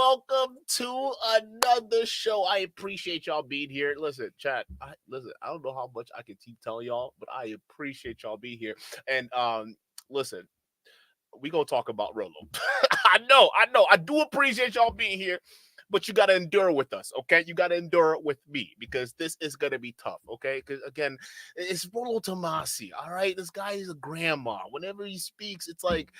welcome to another show. I appreciate y'all being here. Listen, chat. I don't know how much I can keep telling y'all, but I appreciate y'all being here. And listen, we gonna talk about Rollo. I do appreciate y'all being here, but you gotta endure with us, okay? You gotta endure with me because this is gonna be tough, okay? Because again, it's Rollo Tomassi, all right. This guy is a grandma. Whenever he speaks, it's like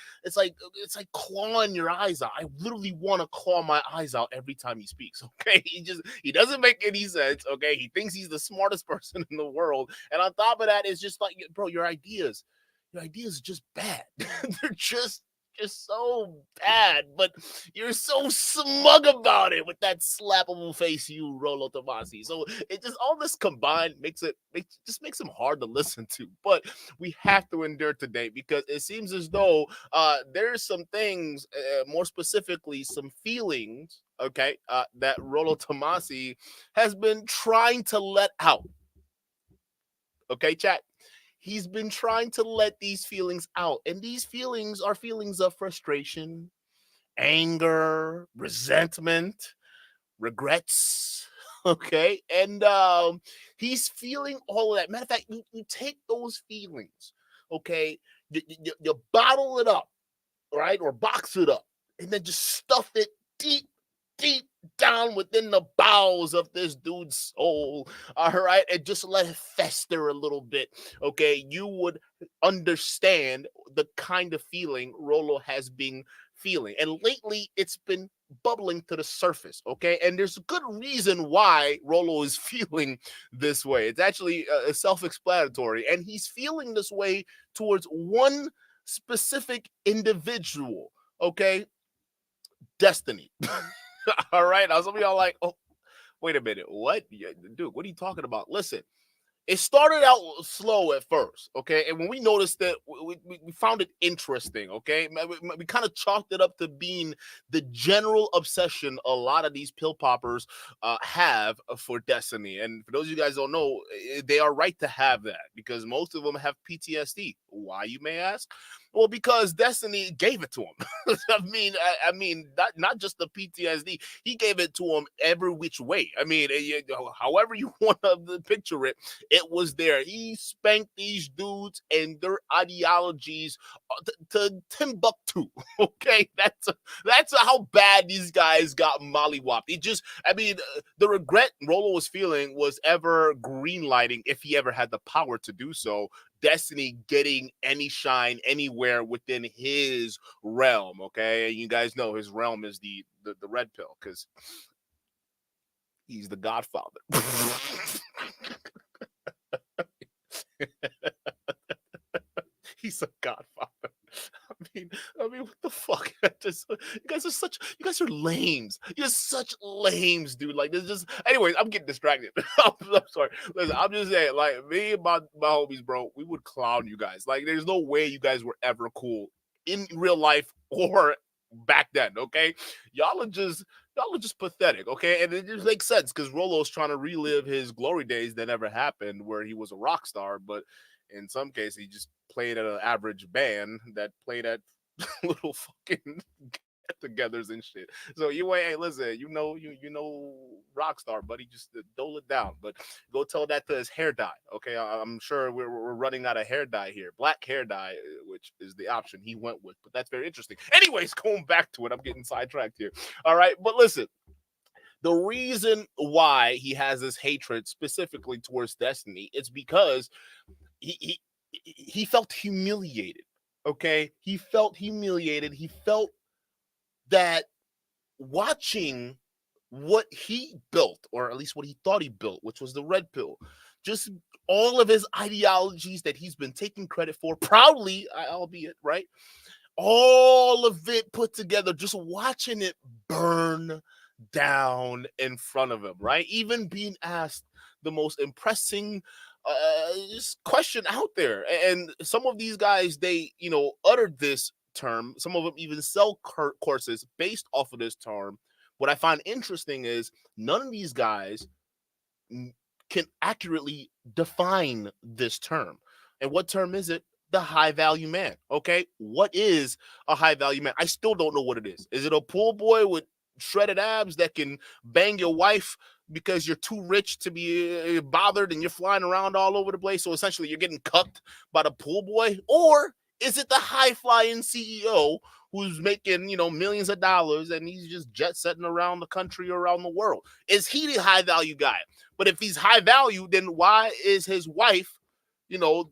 clawing your eyes out. I literally want to claw my eyes out every time he speaks. Okay, he doesn't make any sense. Okay, he thinks he's the smartest person in the world, and on top of that, it's just like, bro, your ideas are just bad. They're just so bad, but you're so smug about it with that slappable face, you Rollo Tomassi. So it just all this combined makes him hard to listen to. But we have to endure today because it seems as though there's some things, more specifically, some feelings, okay, that Rollo Tomassi has been trying to let out. Okay, chat. He's been trying to let these feelings out. And these feelings are feelings of frustration, anger, resentment, regrets. Okay. And he's feeling all of that. Matter of fact, you take those feelings, okay, you bottle it up, right? Or box it up, and then just stuff it deep down within the bowels of this dude's soul. All right. And just let it fester a little bit. Okay. You would understand the kind of feeling Rolo has been feeling. And lately it's been bubbling to the surface. Okay. And there's a good reason why Rolo is feeling this way. It's actually self explanatory. And he's feeling this way towards one specific individual. Okay. Destiny. All right. Now, some of y'all like, oh, wait a minute. What? Yeah, dude, what are you talking about? Listen, it started out slow at first, okay? And when we noticed that, we found it interesting, okay? We kind of chalked it up to being the general obsession a lot of these pill poppers have for Destiny. And for those of you guys don't know, they are right to have that because most of them have PTSD. Why, you may ask? Well, because Destiny gave it to him. I mean, not just the PTSD. He gave it to him every which way. I mean, however you want to picture it, it was there. He spanked these dudes and their ideologies to Timbuktu. Okay, that's how bad these guys got mollywopped. The regret Rolo was feeling was ever greenlighting if he ever had the power to do so. Destiny getting any shine anywhere within his realm. Okay, you guys know his realm is the red pill because he's the Godfather. He's a godfather. What the fuck? You guys are lames. You're such lames, dude. Like, this just, anyways, I'm getting distracted. I'm sorry. Listen, I'm just saying, like, me and my homies, bro, we would clown you guys. Like, there's no way you guys were ever cool in real life or back then, okay? Y'all are just pathetic, okay? And it just makes sense because Rolo's trying to relive his glory days that never happened where he was a rock star, but in some cases, he just played at an average band that played at little fucking get-togethers and shit. So you ain't, hey, listen, you know, Rockstar, buddy, just dole it down. But go tell that to his hair dye, okay? I'm sure we're running out of hair dye here, black hair dye, which is the option he went with. But that's very interesting. Anyways, going back to it, I'm getting sidetracked here. All right, but listen. The reason why he has this hatred specifically towards Destiny, it's because he he felt humiliated. Okay, he felt humiliated. He felt that watching what he built, or at least what he thought he built, which was the red pill, just all of his ideologies that he's been taking credit for proudly, albeit right, all of it put together, just watching it burn down in front of him, right? Even being asked the most impressing question out there. And some of these guys, they, uttered this term. Some of them even sell courses based off of this term. What I find interesting is none of these guys can accurately define this term. And what term is it? The high value man. Okay. What is a high value man? I still don't know what it is. Is it a pool boy with shredded abs that can bang your wife because you're too rich to be bothered and you're flying around all over the place. So essentially, you're getting cucked by the pool boy, or is it the high flying CEO who's making millions of dollars and he's just jet setting around the country or around the world? Is he the high value guy? But if he's high value, then why is his wife, you know,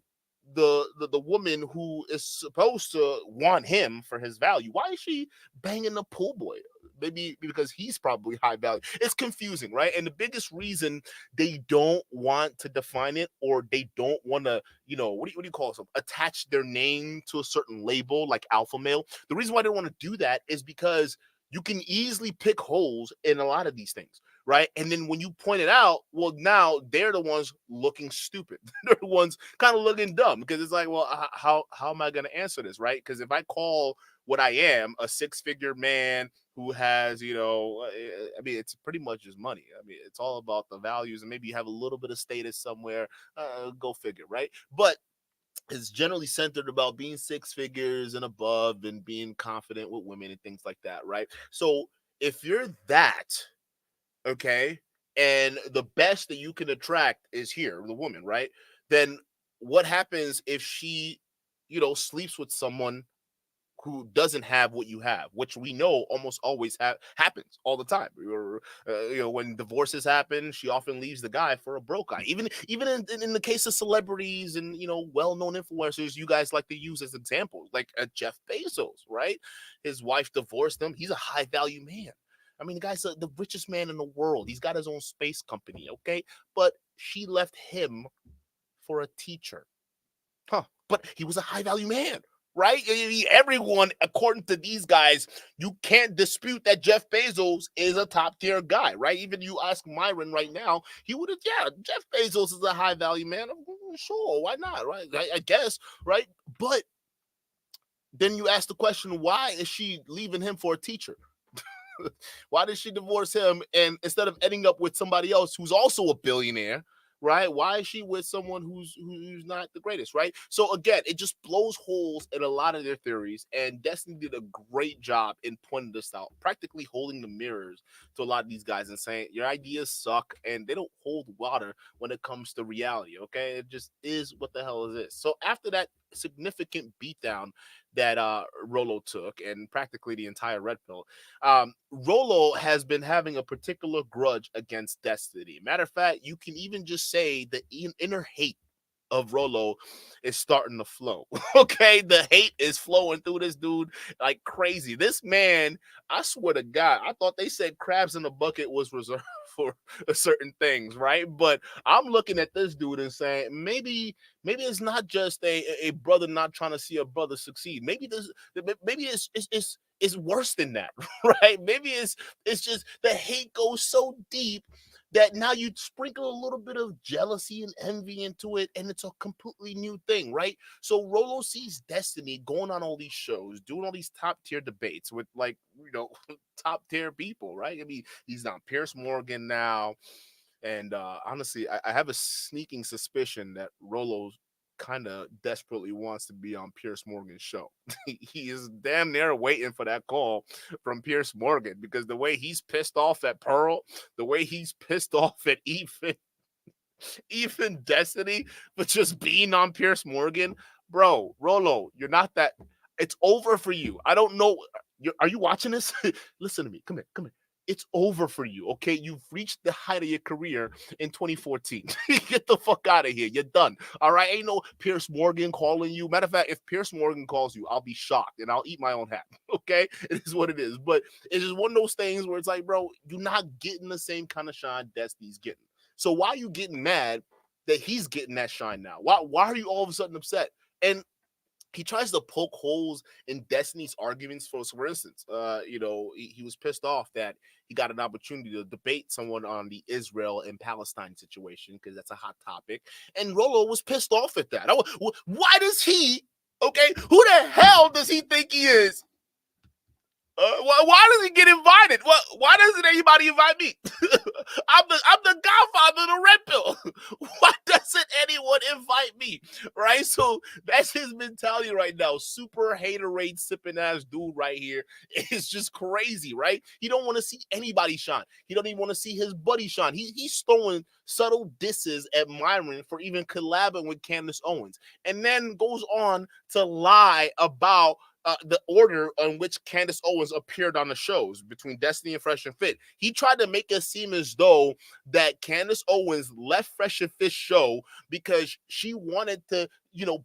the woman who is supposed to want him for his value? Why is she banging the pool boy? Maybe because he's probably high value. It's confusing, right? And the biggest reason they don't want to define it, or they don't want to, what do you call it? Attach their name to a certain label like alpha male. The reason why they don't want to do that is because you can easily pick holes in a lot of these things, right? And then when you point it out, well, now they're the ones looking stupid. They're the ones kind of looking dumb, because it's like, well, how am I going to answer this, right? Because if I call what I am a six-figure man who has, I mean, it's pretty much just money. I mean, it's all about the values, and maybe you have a little bit of status somewhere. Go figure, right? But it's generally centered about being six figures and above and being confident with women and things like that, right? So if you're that, okay, and the best that you can attract is here, the woman, right? Then what happens if she, sleeps with someone who doesn't have what you have, which we know almost always happens all the time. When divorces happen, she often leaves the guy for a broke guy. Even in the case of celebrities and well-known influencers, you guys like to use as examples, like Jeff Bezos, right? His wife divorced him. He's a high-value man. I mean, the guy's the richest man in the world. He's got his own space company, okay? But she left him for a teacher. Huh. But he was a high-value man, right? Everyone, according to these guys, you can't dispute that Jeff Bezos is a top-tier guy, right? Even you ask Myron right now, he would have, yeah, Jeff Bezos is a high-value man. Sure, why not, right? I guess, right? But then you ask the question, why is she leaving him for a teacher? Why did she divorce him, and instead of ending up with somebody else who's also a billionaire, right? Why is she with someone who's not the greatest, right? So again, it just blows holes in a lot of their theories, and Destiny did a great job in pointing this out, practically holding the mirrors to a lot of these guys and saying your ideas suck and they don't hold water when it comes to reality. Okay, it just is what the hell is this. So after that significant beatdown that Rollo took, and practically the entire red pill, Rollo has been having a particular grudge against Destiny. Matter of fact, you can even just say the inner hate of Rollo is starting to flow. Okay, the hate is flowing through this dude like crazy. This man, I swear to God, I thought they said crabs in a bucket was reserved for certain things, right? But I'm looking at this dude and saying maybe it's not just a brother not trying to see a brother succeed. Maybe it's worse than that, right? Maybe it's just the hate goes so deep that now you sprinkle a little bit of jealousy and envy into it, and it's a completely new thing, right? So Rollo sees Destiny going on all these shows, doing all these top tier debates with top tier people, right? I mean, he's on Pierce Morgan now, and honestly, I have a sneaking suspicion that Rollo kind of desperately wants to be on Pierce Morgan's show. He is damn near waiting for that call from Pierce Morgan, because the way he's pissed off at Pearl, the way he's pissed off at even Destiny, but just being on Pierce Morgan, bro, Rollo, you're not that. It's over for you. I don't know. Are you watching this? Listen to me. Come here. It's over for you, okay? You've reached the height of your career in 2014. Get the fuck out of here. You're done. All right? Ain't no Pierce Morgan calling you. Matter of fact, if Pierce Morgan calls you, I'll be shocked and I'll eat my own hat, okay? It is what it is. But it's just one of those things where it's like, bro, you're not getting the same kind of shine Destiny's getting. So why are you getting mad that he's getting that shine now? Why are you all of a sudden upset? And he tries to poke holes in Destiny's arguments. For instance, he was pissed off that he got an opportunity to debate someone on the Israel and Palestine situation, because that's a hot topic. And Rollo was pissed off at that. Why does he, okay, who the hell does he think he is? Why does he get invited? Why doesn't anybody invite me? I'm the godfather of the red pill. Why doesn't anyone invite me? Right? So that's his mentality right now. Super haterade sipping ass dude right here. It's just crazy, right? He don't want to see anybody shine. He don't even want to see his buddy shine. He's throwing subtle disses at Myron for even collabing with Candace Owens, and then goes on to lie about the order on which Candace Owens appeared on the shows between Destiny and Fresh and Fit. He tried to make it seem as though that Candace Owens left Fresh and Fit show because she wanted to,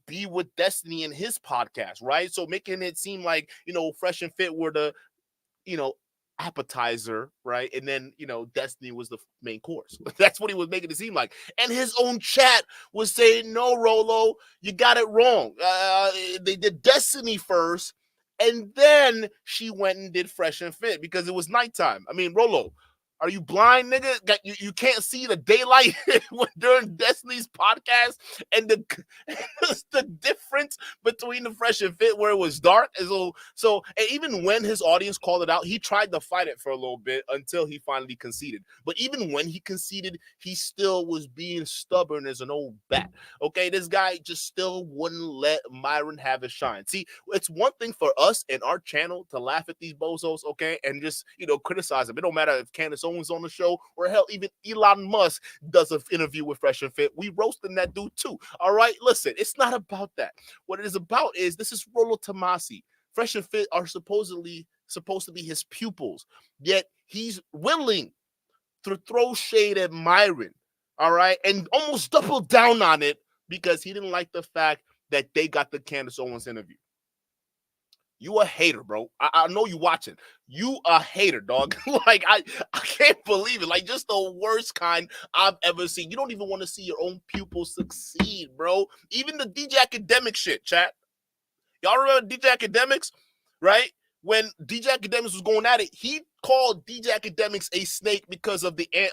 be with Destiny in his podcast, right? So making it seem like, Fresh and Fit were the, you know, appetizer, right? And then, Destiny was the main course. That's what he was making it seem like. And his own chat was saying, no, Rolo, you got it wrong. They did Destiny first, and then she went and did Fresh and Fit because it was nighttime. I mean, Rolo, are you blind, nigga? You can't see the daylight during Destiny's podcast, and the difference between the Fresh and Fit where it was dark. So and even when his audience called it out, he tried to fight it for a little bit until he finally conceded. But even when he conceded, he still was being stubborn as an old bat. Okay, this guy just still wouldn't let Myron have his shine. See, it's one thing for us and our channel to laugh at these bozos, okay, and just criticize them. It don't matter if Candace Owens on the show or hell, even Elon Musk does an interview with Fresh and Fit. We roasting that dude too. All right, listen, it's not about that. What it is about is this is Rollo Tomassi. Fresh and Fit are supposedly supposed to be his pupils, yet he's willing to throw shade at Myron, all right, and almost double down on it because he didn't like the fact that they got the Candace Owens interview. You a hater, bro. I know you watching. You a hater, dog. Like, I can't believe it. Like, just the worst kind I've ever seen. You don't even want to see your own pupils succeed, bro. Even the DJ Academic shit, chat. Y'all remember DJ Academics, right? When DJ Academics was going at it, he called DJ Academics a snake because of it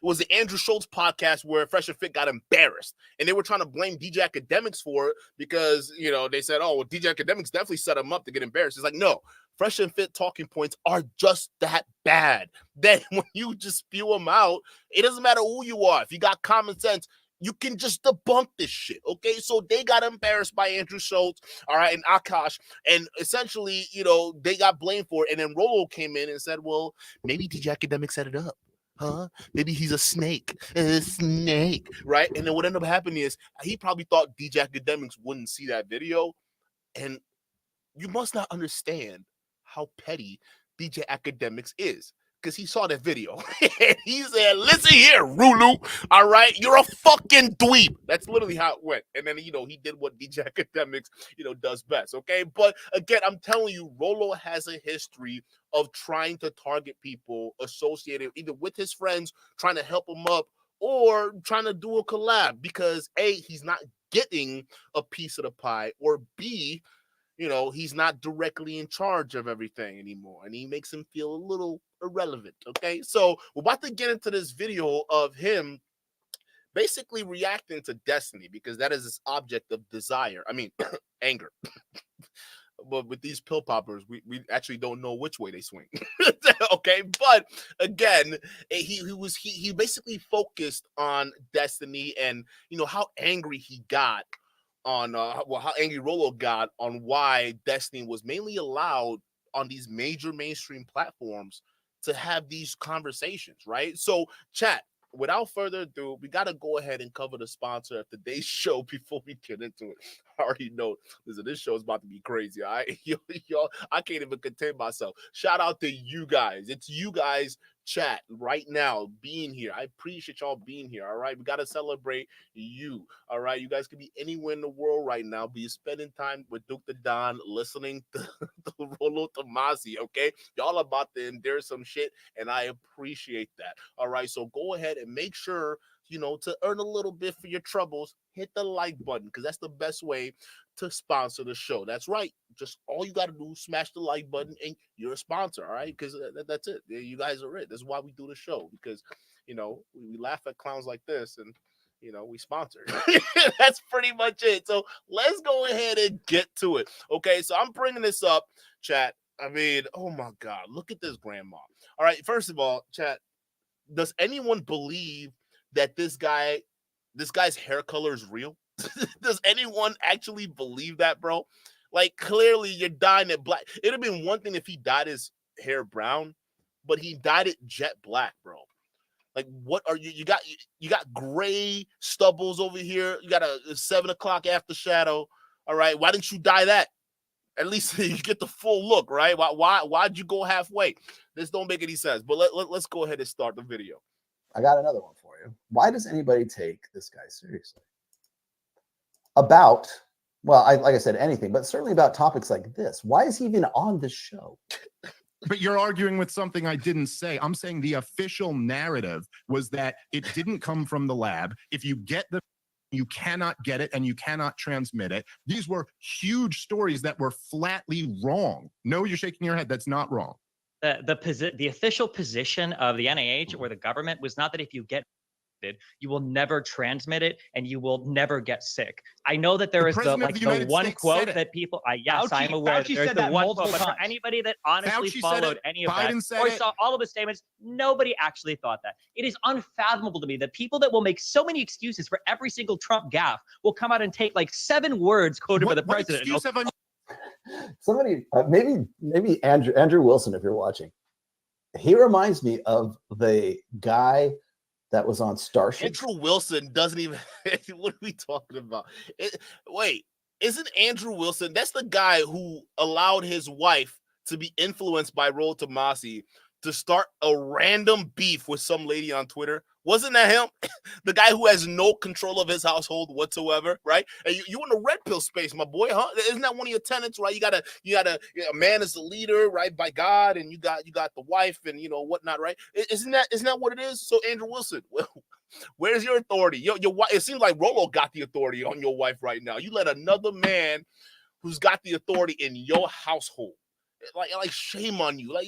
was the Andrew Schultz podcast where Fresh and Fit got embarrassed, and they were trying to blame DJ Academics for it because they said, oh, well, DJ Academics definitely set him up to get embarrassed. It's like, no, Fresh and Fit talking points are just that bad. Then when you just spew them out, it doesn't matter who you are. If you got common sense, you can just debunk this shit, okay? So they got embarrassed by Andrew Schultz, all right, and Akash, and essentially, they got blamed for it. And then Rolo came in and said, well, maybe DJ Academic set it up. Huh? Maybe he's a snake, right? And then what ended up happening is he probably thought DJ Academics wouldn't see that video, and you must not understand how petty DJ Academics is. Because he saw that video. And he said, listen here, Rulu. All right, you're a fucking dweeb. That's literally how it went. And then, he did what DJ Academics, does best. Okay. But again, I'm telling you, Rolo has a history of trying to target people associated either with his friends, trying to help him up, or trying to do a collab because A, he's not getting a piece of the pie, or B, he's not directly in charge of everything anymore, and he makes him feel a little irrelevant, okay? So we're about to get into this video of him basically reacting to Destiny because that is his object of desire. I mean, anger. But with these pill poppers, we actually don't know which way they swing. Okay, but again, he basically focused on Destiny and how angry he got on how angry Rolo got on why Destiny was mainly allowed on these major mainstream platforms to have these conversations, right? So, chat, without further ado, we got to go ahead and cover the sponsor of today's show before we get into it. I already know, listen, this show is about to be crazy, all right? Yo, I can't even contain myself. Shout out to you guys. It's you guys, chat, right now, being here. I appreciate y'all being here, all right? We got to celebrate you, all right? You guys could be anywhere in the world right now, but you're spending time with Duke the Don, listening to Rollo Tomassi, okay? Y'all about to endure some shit, and I appreciate that, all right? So go ahead and make sure, to earn a little bit for your troubles, hit the like button because that's the best way to sponsor the show. That's right. Just all you got to do is smash the like button and you're a sponsor, all right? Because that's it. You guys are it. That's why we do the show because, we laugh at clowns like this and, we sponsor. That's pretty much it. So let's go ahead and get to it. Okay, so I'm bringing this up, chat, I mean, oh my God, look at this grandma. All right, first of all, chat, does anyone believe that this guy's hair color is real? Does anyone actually believe that, bro? Like, clearly you're dyeing it black. It'd have been one thing if he dyed his hair brown, but he dyed it jet black, bro. Like, what are you? You got gray stubbles over here. You got a 7 o'clock after shadow. All right, why didn't you dye that? At least you get the full look, right? Why'd you go halfway? This don't make any sense. But let's go ahead and start the video. I got another one for you. Why does anybody take this guy seriously? About, well, like I said, anything, but certainly about topics like this. Why is he even on this show? But you're arguing with something I didn't say. I'm saying the official narrative was that it didn't come from the lab. If you get the, you cannot get it and you cannot transmit it. These were huge stories that were flatly wrong. No, you're shaking your head. That's not wrong. The official position of the NIH or the government was not that if you get you will never transmit it and you will never get sick. I know that there is the one quote that people, yes, I'm aware that there's the one quote, but for anybody that honestly followed any of that or saw all of the statements, nobody actually thought that. It is unfathomable to me that people that will make so many excuses for every single Trump gaffe will come out and take like 7 words quoted by the president. Somebody, maybe Andrew Wilson, if you're watching, he reminds me of the guy that was on Starship. Andrew Wilson doesn't even. What are we talking about? Wait, isn't Andrew Wilson? That's the guy who allowed his wife to be influenced by Rollo Tomassi to start a random beef with some lady on Twitter. Wasn't that him? The guy who has no control of his household whatsoever, right? And you in the red pill space, my boy, huh? Isn't that one of your tenets, right? You gotta, a man is the leader, right, by God, and you got the wife and whatnot, right? Isn't that what it is? So Andrew Wilson, well, where's your authority? Your wife. It seems like Rolo got the authority on your wife right now. You let another man who's got the authority in your household. Like shame on you. Like,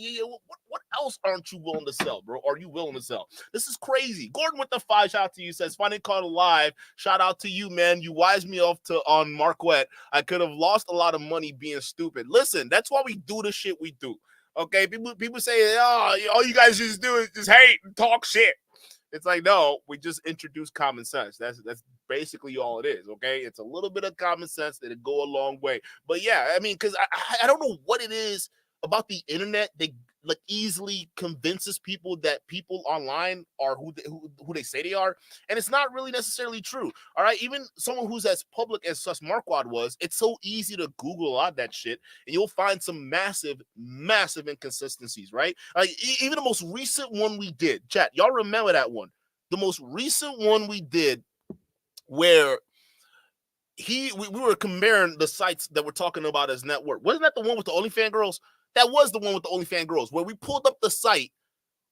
what else aren't you willing to sell, bro? Are you willing to sell? This is crazy. Gordon with the 5 shout out to you says, finding caught alive. Shout out to you, man. You wised me off on Marquette. I could have lost a lot of money being stupid. Listen, that's why we do the shit we do. Okay, people say, oh, all you guys just do is just hate and talk shit. It's like, no, we just introduce common sense. That's basically all it is, okay? It's a little bit of common sense that'll go a long way. But yeah, I mean, because I don't know what it is about the internet that like easily convinces people that people online are who they say they are, and it's not really necessarily true. All right, even someone who's as public as Sus Marquardt was, it's so easy to Google a lot of that shit, and you'll find some massive inconsistencies, right? Like even the most recent one we did, chat, y'all remember that one? The most recent one we did, where we were comparing the sites that we're talking about as net worth. Wasn't that the one with the OnlyFans girls? That was the one with the OnlyFans girls, where we pulled up the site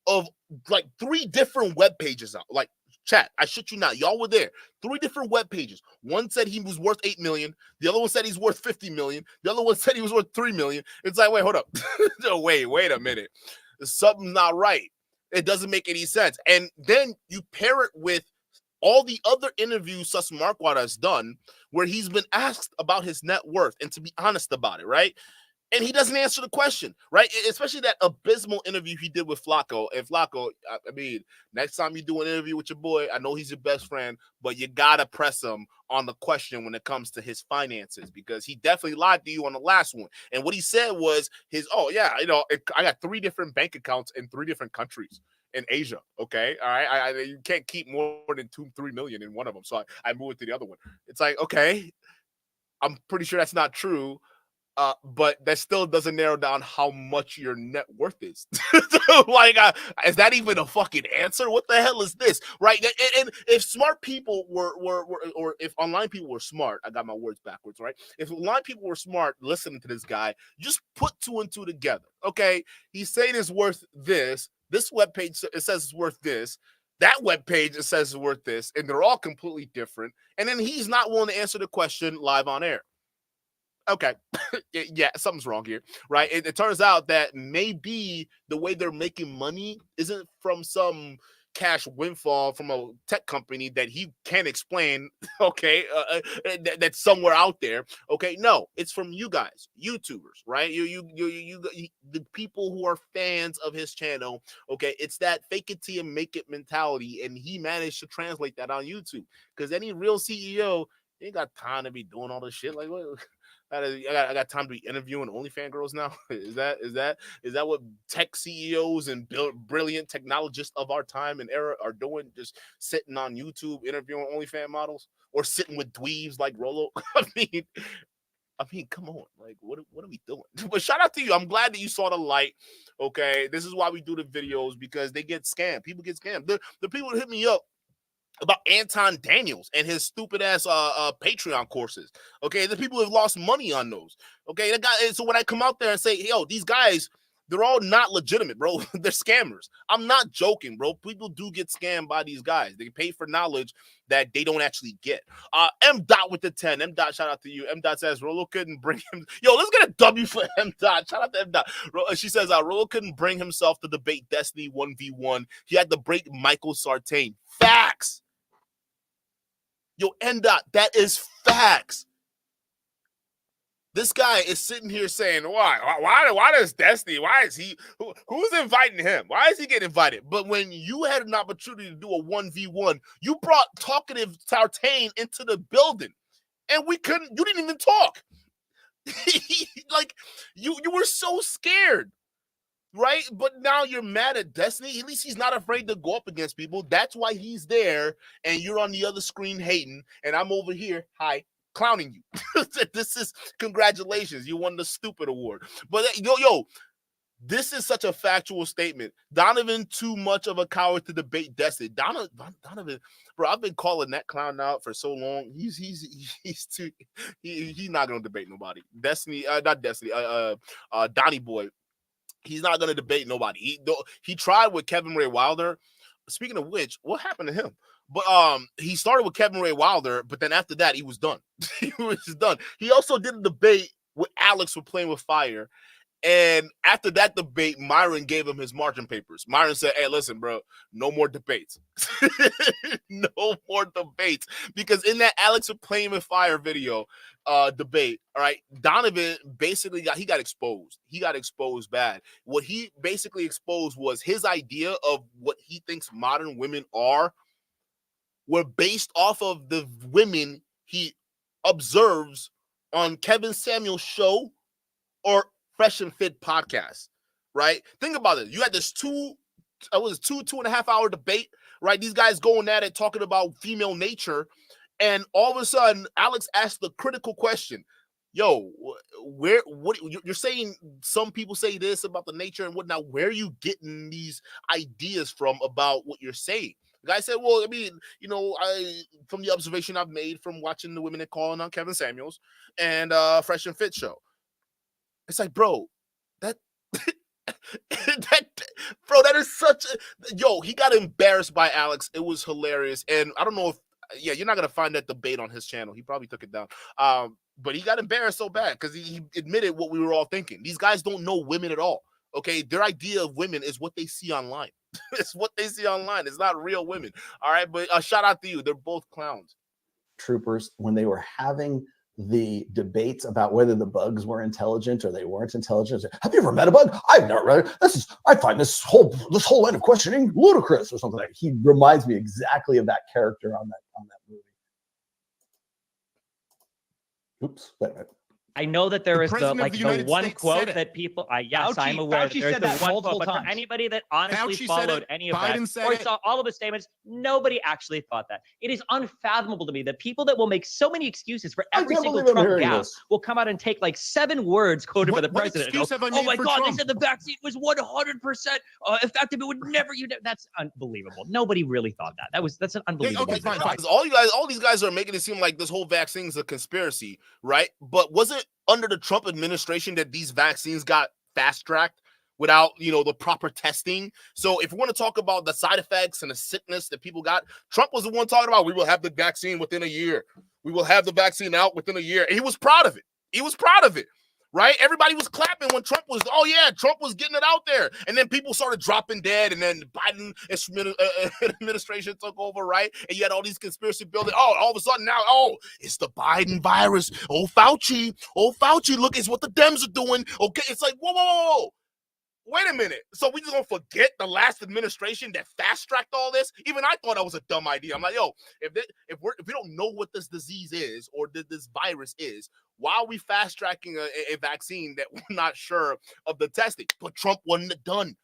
of like 3 different web pages out. Like, chat, I shit you not, y'all were there. 3 different web pages. One said he was worth 8 million. The other one said he's worth 50 million. The other one said he was worth 3 million. It's like, wait, hold up. wait a minute. Something's not right. It doesn't make any sense. And then you pair it with all the other interviews Sus Marquardt has done where he's been asked about his net worth and to be honest about it, right? And he doesn't answer the question, right? Especially that abysmal interview he did with Flacco. And Flacco, I mean, next time you do an interview with your boy, I know he's your best friend, but you got to press him on the question when it comes to his finances, because he definitely lied to you on the last one. And what he said was I got 3 different bank accounts in 3 different countries in Asia. Okay. All right. You can't keep more than 2-3 million in one of them. So I moved to the other one. It's like, okay, I'm pretty sure that's not true. But that still doesn't narrow down how much your net worth is. Like, is that even a fucking answer? What the hell is this, right? And if smart people were or if online people were smart, I got my words backwards, right? If online people were smart listening to this guy, just put 2 and 2 together. Okay, he's saying it's worth this. This webpage, it says it's worth this. That webpage, it says it's worth this, and they're all completely different. And then he's not willing to answer the question live on air. Okay, yeah, something's wrong here, right? It turns out that maybe the way they're making money isn't from some, cash windfall from a tech company that he can't explain, okay, that's somewhere out there, okay? No, it's from you guys, YouTubers, right? You, the people who are fans of his channel, okay? It's that fake it till you make it mentality, and he managed to translate that on YouTube, because any real CEO ain't got time to be doing all this shit. Like, what? I got time to be interviewing OnlyFans girls now. Is that what tech CEOs and brilliant technologists of our time and era are doing? Just sitting on YouTube interviewing OnlyFans models, or sitting with dweebs like Rollo? I mean, come on. Like, what are we doing? But shout out to you. I'm glad that you saw the light. Okay, this is why we do the videos, because they get scammed. People get scammed. The people that hit me up about Anton Daniels and his stupid ass Patreon courses. Okay, the people have lost money on those. Okay, so when I come out there and say, yo, these guys, they're all not legitimate, bro. They're scammers. I'm not joking, bro. People do get scammed by these guys. They pay for knowledge that they don't actually get. M. Dot with the 10. M. Dot, shout out to you. M. Dot says Rolo couldn't bring him. Yo, let's get a W for M. Dot. Shout out to M. Dot. She says Rolo couldn't bring himself to debate Destiny 1v1. He had to break Michael Sartain. Facts. Yo, M. Dot, that is facts. This guy is sitting here saying, why does Destiny, why is he, who's inviting him? Why is he getting invited? But when you had an opportunity to do a 1v1, you brought talkative Sartain into the building, and you didn't even talk. Like, you were so scared. Right? But now you're mad at Destiny. At least he's not afraid to go up against people. That's why he's there, and you're on the other screen hating, and I'm over here, clowning you. This is congratulations. You won the stupid award. But yo, this is such a factual statement. Donovan too much of a coward to debate Destiny. Donovan, bro, I've been calling that clown out for so long. He's not gonna debate nobody. Destiny, not Destiny, Donnie Boy. He's not going to debate nobody. He tried with Kevin Ray Wilder. Speaking of which, what happened to him? But he started with Kevin Ray Wilder, but then after that, he was done. He was done. He also did a debate with Alex for Playing with Fire. And after that debate, Myron gave him his margin papers. Myron said, hey, listen, bro, no more debates. No more debates. Because in that Alex for Playing with Fire video debate, all right, Donovan basically got exposed. He got exposed bad. What he basically exposed was his idea of what he thinks modern women were based off of the women he observes on Kevin Samuel's show or Fresh and Fit podcast, right? Think about it. You had this 2.5 hour debate, right? These guys going at it, talking about female nature. And all of a sudden, Alex asked the critical question. Yo, what you're saying, some people say this about the nature and whatnot. Where are you getting these ideas from about what you're saying? The guy said, well, I mean, from the observation I've made from watching the Women That Call on Kevin Samuels and Fresh and Fit show. It's like, bro, that is such a, yo, he got embarrassed by Alex. It was hilarious. And I don't know if, you're not going to find that debate on his channel. He probably took it down. But he got embarrassed so bad because he admitted what we were all thinking. These guys don't know women at all. Okay. Their idea of women is what they see online. It's what they see online. It's not real women. All right. But shout out to you. They're both clowns. Troopers, when they were having the debates about whether the bugs were intelligent or they weren't intelligent. Have you ever met a bug? I've never read it. I find this whole line of questioning ludicrous or something like that. He reminds me exactly of that character on that movie. Oops, wait a minute. I know that there is the one States quote that people. Yes, I'm aware. Fauci There's said the that one multiple quote, but times. for anybody that honestly Fauci followed any of Biden that said or it. saw all of his statements, nobody actually thought that. It is unfathomable to me that people that will make so many excuses for every single Trump gaffe will come out and take like 7 words quoted by the president. Excuse have I Oh made my for God, Trump? they said the vaccine was 100% effective. It would never. That's unbelievable. Nobody really thought that. That's an unbelievable. Okay, fine. All these guys are making it seem like this whole vaccine is a conspiracy, right? But was it under the Trump administration that these vaccines got fast-tracked without, the proper testing? So if we want to talk about the side effects and the sickness that people got, Trump was the one talking about, we will have the vaccine within a year. We will have the vaccine out within a year. And he was proud of it. right? Everybody was clapping when Trump was, oh yeah, Trump was getting it out there. And then people started dropping dead, and then the Biden administration took over, right? And you had all these conspiracy building. Oh, all of a sudden now, oh, it's the Biden virus. Oh, Fauci, look, it's what the Dems are doing. Okay, it's like, whoa. Wait a minute. So we just gonna forget the last administration that fast-tracked all this? Even I thought that was a dumb idea. I'm like, yo, if we don't know what this disease is or this virus is, why are we fast-tracking a vaccine that we're not sure of the testing? But Trump wasn't done.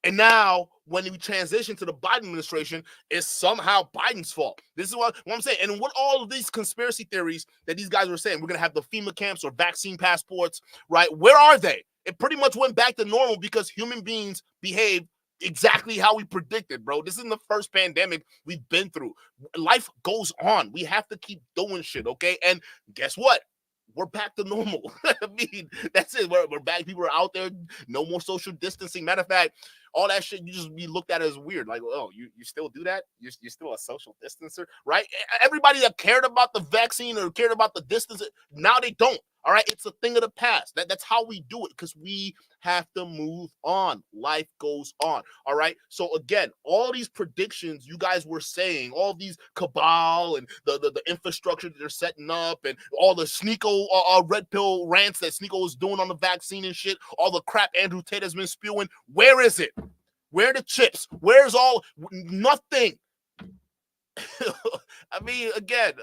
And now, when we transition to the Biden administration, it's somehow Biden's fault. This is what I'm saying. And what all of these conspiracy theories that these guys were saying, we're going to have the FEMA camps or vaccine passports, right? Where are they? It pretty much went back to normal because human beings behave exactly how we predicted, bro. This isn't the first pandemic we've been through. Life goes on. We have to keep doing shit, okay? And guess what? We're back to normal. I mean, that's it. We're back. People are out there. No more social distancing. Matter of fact, all that shit, you just be looked at as weird. Like, oh, you still do that? You're still a social distancer, right? Everybody that cared about the vaccine or cared about the distance, now they don't. All right, it's a thing of the past. That's how we do it because we have to move on. Life goes on. All right. So again, all these predictions you guys were saying, all these cabal and the infrastructure that they're setting up, and all the Sneeko red pill rants that Sneeko was doing on the vaccine and shit, all the crap Andrew Tate has been spewing. Where is it? Where are the chips? Where's all nothing? I mean, again,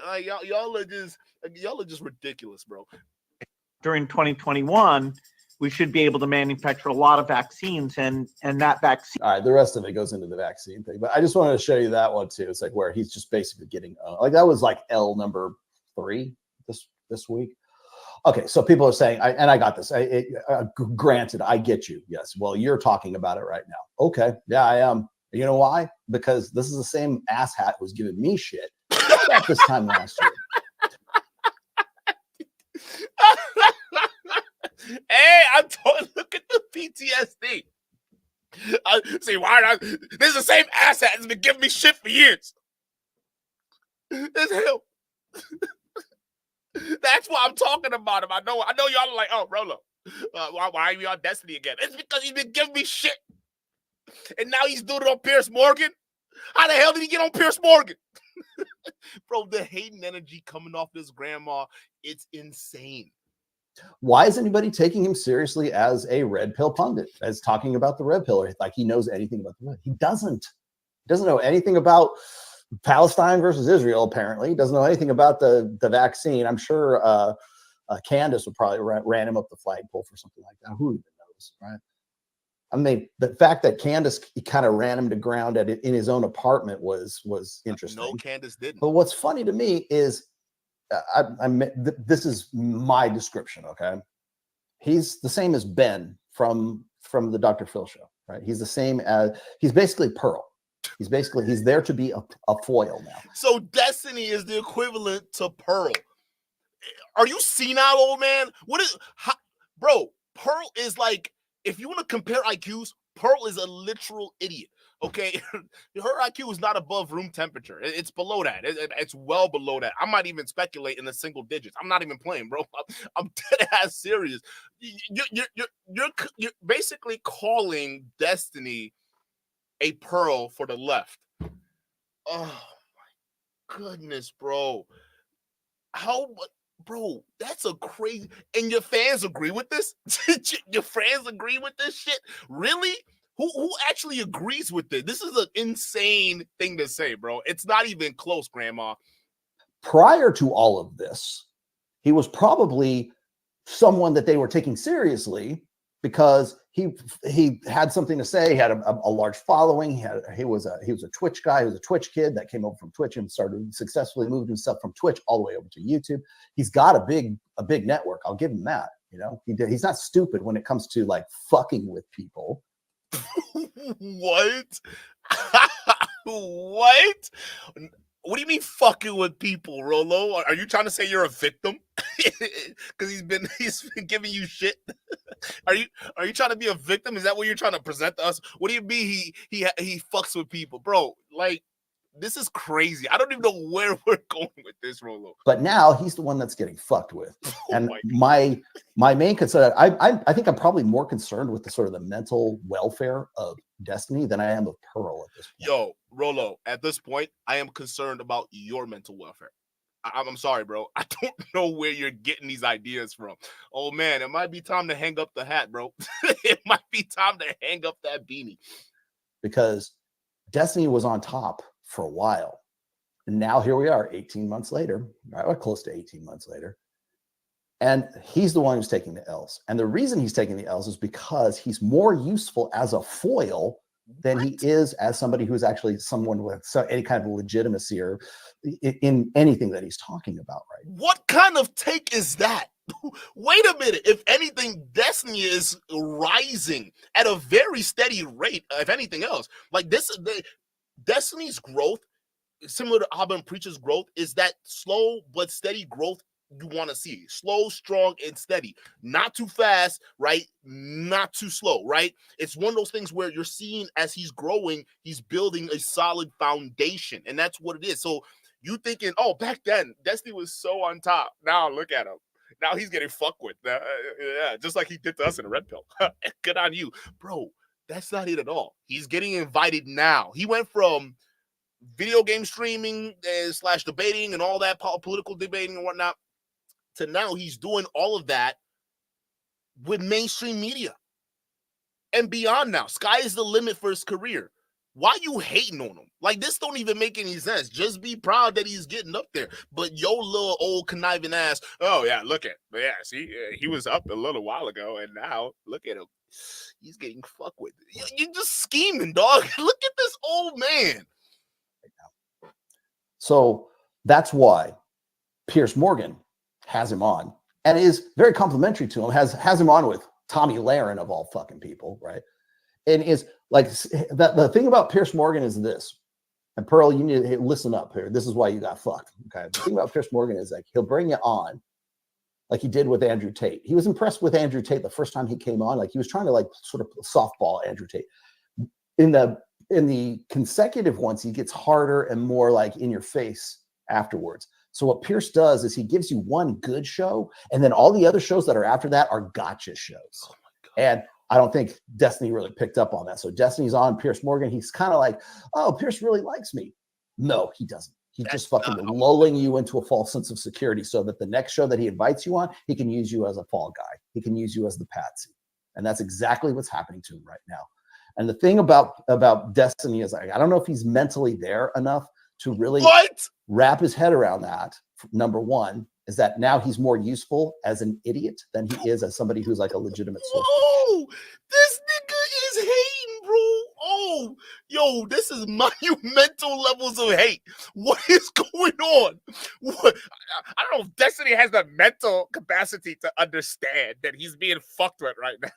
y'all are just ridiculous, bro. During 2021, we should be able to manufacture a lot of vaccines, and that vaccine. All right, the rest of it goes into the vaccine thing, but I just wanted to show you that one too. It's like where he's just basically getting like that was like L number 3 this week. Okay, so people are saying, and I got this. Granted, I get you. Yes, well, you're talking about it right now. Okay, yeah, I am. You know why? Because this is the same asshat who was giving me shit about this time last year. Hey, I'm talking. Look at the PTSD. See, why not? This is the same asset that's been giving me shit for years. It's him. That's what I'm talking about him. I know y'all are like, oh, Rolo, why are you on Destiny again? It's because he's been giving me shit. And now he's doing it on Piers Morgan. How the hell did he get on Piers Morgan? Bro, the hating energy coming off this grandma, it's insane. Why is anybody taking him seriously as a red pill pundit, as talking about the red pill, or like he knows anything about the red? He doesn't know anything about Palestine versus Israel. Apparently, he doesn't know anything about the vaccine. I'm sure Candace would probably ran him up the flagpole for something like that. Who even knows, right? I mean, the fact that Candace kind of ran him to ground in his own apartment was interesting. No, Candace didn't. But what's funny to me is, this is my description. Okay, he's the same as Ben from the Dr. Phil show, right? He's the same as, he's basically Pearl. He's there to be a foil now. So Destiny is the equivalent to Pearl. Are you senile, old man? Bro? Pearl is like, if you want to compare IQs, Pearl is a literal idiot. Okay, her IQ is not above room temperature. It's below that. It's well below that. I might even speculate in the single digits. I'm not even playing, bro. I'm dead ass serious. You're basically calling Destiny a Pearl for the left. Oh my goodness, bro. Bro, that's a crazy. And your fans agree with this? Your fans agree with this shit? Really? Who actually agrees with it? This is an insane thing to say, bro. It's not even close, Grandma. Prior to all of this, he was probably someone that they were taking seriously because he had something to say. He had a large following. He was a Twitch guy. He was a Twitch kid that came over from Twitch and successfully moved himself from Twitch all the way over to YouTube. He's got a big network. I'll give him that. You know, he's not stupid when it comes to like fucking with people. What? What? What do you mean fucking with people, Rolo? Are you trying to say you're a victim? Because he's been giving you shit. Are you trying to be a victim? Is that what you're trying to present to us? What do you mean he fucks with people, bro? Like, This is crazy. I don't even know where we're going with this, Rolo. But now he's the one that's getting fucked with. And my main concern, I think I'm probably more concerned with the sort of the mental welfare of Destiny than I am of Pearl at this point. Yo, Rolo, at this point, I am concerned about your mental welfare. I'm sorry, bro. I don't know where you're getting these ideas from. Oh, man, it might be time to hang up the hat, bro. It might be time to hang up that beanie. Because Destiny was on top for a while. And now here we are 18 months later, right? Or close to 18 months later. And he's the one who's taking the L's. And the reason he's taking the L's is because he's more useful as a foil than he is as somebody who's actually someone with any kind of legitimacy or in anything that he's talking about, right? What kind of take is that? Wait a minute. If anything, Destiny is rising at a very steady rate, if anything else. Like this, Destiny's growth, similar to Abba and Preacher's growth, is that slow but steady growth you want to see. Slow, strong, and steady. Not too fast, right? Not too slow, right? It's one of those things where you're seeing as he's growing, he's building a solid foundation. And that's what it is. So you thinking, oh, back then, Destiny was so on top. Now look at him. Now he's getting fucked with. Yeah, just like he did to us in the Red Pill. Good on you. Bro, that's not it at all. He's getting invited now. He went from video game streaming / debating and all that political debating and whatnot to now he's doing all of that with mainstream media and beyond now. Sky is the limit for his career. Why you hating on him? Like, this don't even make any sense. Just be proud that he's getting up there. But yo little old conniving ass, oh, yeah, look at, yeah, see, he was up a little while ago, and now, look at him. He's getting fucked with. You're just scheming, dog. Look at this old man. So that's why Piers Morgan has him on and is very complimentary to him, has him on with Tommy Lahren of all fucking people, right? And is like the thing about Piers Morgan is this, and Pearl, you need to listen up here. This is why you got fucked. Okay. The thing about Piers Morgan is like he'll bring you on like he did with Andrew Tate. He was impressed with Andrew Tate the first time he came on. Like he was trying to like sort of softball Andrew Tate. In the consecutive ones, he gets harder and more like in your face afterwards. So what Pierce does is he gives you one good show, and then all the other shows that are after that are gotcha shows. Oh my God. And I don't think Destiny really picked up on that. So Destiny's on Piers Morgan. He's kind of like, oh, Pierce really likes me. No, he doesn't. He's just fucking lulling you into a false sense of security so that the next show that he invites you on, he can use you as a fall guy. He can use you as the patsy. And that's exactly what's happening to him right now. And the thing about Destiny is I don't know if he's mentally there enough to really wrap his head around that. Number one is that now he's more useful as an idiot than he is as somebody who's like a legitimate source. Oh, this nigga is hating, bro. Oh, yo, this is monumental levels of hate. What is going on? What? I don't know if Destiny has the mental capacity to understand that he's being fucked with right now.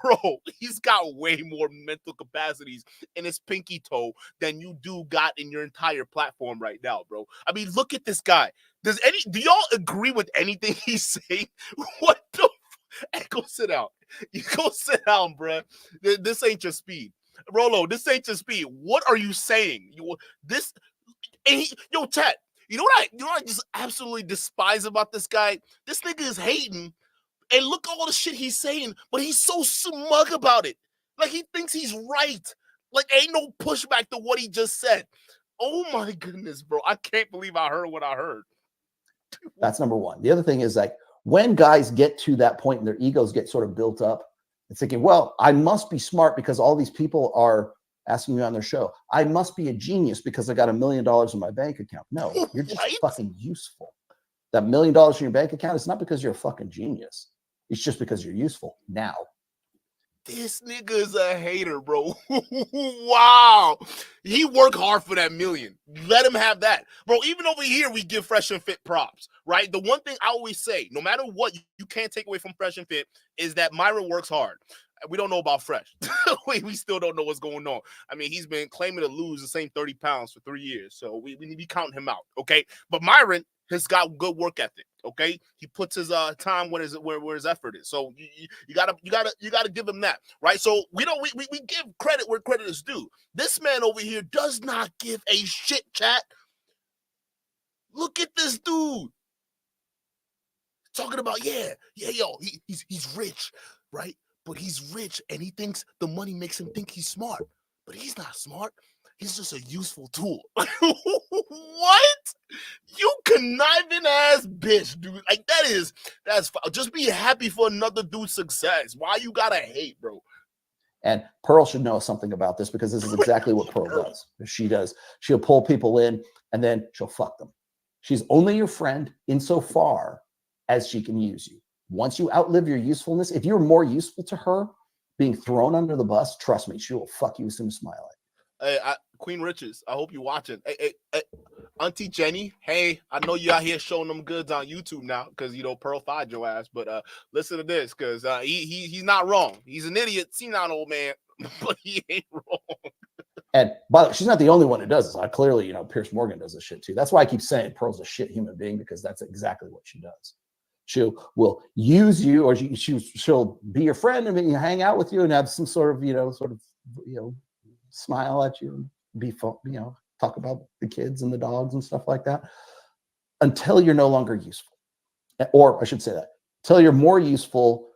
Bro, he's got way more mental capacities in his pinky toe than you got in your entire platform right now, bro. I mean, look at this guy. Do y'all agree with anything he's saying? What the Hey, go sit down. You go sit down, bro. This ain't your speed. Rolo, this ain't your speed. What are you saying? Yo, chat. You know what I just absolutely despise about this guy? This nigga is hating, and look at all the shit he's saying, but he's so smug about it. Like he thinks he's right. Like ain't no pushback to what he just said. Oh my goodness, bro. I can't believe I heard what I heard. That's number one. The other thing is like when guys get to that point and their egos get sort of built up, and thinking, well, I must be smart because all these people are asking me on their show. I must be a genius because I got $1 million in my bank account. No, you're just fucking useful. That $1 million in your bank account is not because you're a fucking genius. It's just because you're useful now. This nigga is a hater, bro. Wow. He worked hard for that million. Let him have that. Bro, even over here, we give Fresh and Fit props, right? The one thing I always say, no matter what, you can't take away from Fresh and Fit is that Myron works hard. We don't know about Fresh. we still don't know what's going on. I mean, he's been claiming to lose the same 30 pounds for 3 years, so we need to be counting him out, okay? But Myron has got good work ethic, okay? He puts his time where his effort is. So you gotta give him that, right? So we give credit where credit is due. This man over here does not give a shit, chat. Look at this dude talking about he's rich, right? But he's rich and he thinks the money makes him think he's smart, but he's not smart. He's just a useful tool. What? You conniving ass bitch, dude. Like that's just be happy for another dude's success. Why you gotta hate, bro? And Pearl should know something about this because this is exactly what Pearl does. She'll pull people in and then she'll fuck them. She's only your friend insofar as she can use you. Once you outlive your usefulness, if you're more useful to her, being thrown under the bus, trust me, she will fuck you as soon as smile at you. Hey, Queen Riches, I hope you're watching. Hey, Auntie Jenny, hey, I know you out here showing them goods on YouTube now because, Pearl fired your ass. But listen to this because he's not wrong. He's an idiot, senile old man, but he ain't wrong. And by the way, she's not the only one who does this. Clearly, Pierce Morgan does this shit too. That's why I keep saying Pearl's a shit human being because that's exactly what she does. She will use you, or she'll be your friend and hang out with you and have some sort of smile at you and be fun, talk about the kids and the dogs and stuff like that until you're no longer useful. Or I should say that until you're more useful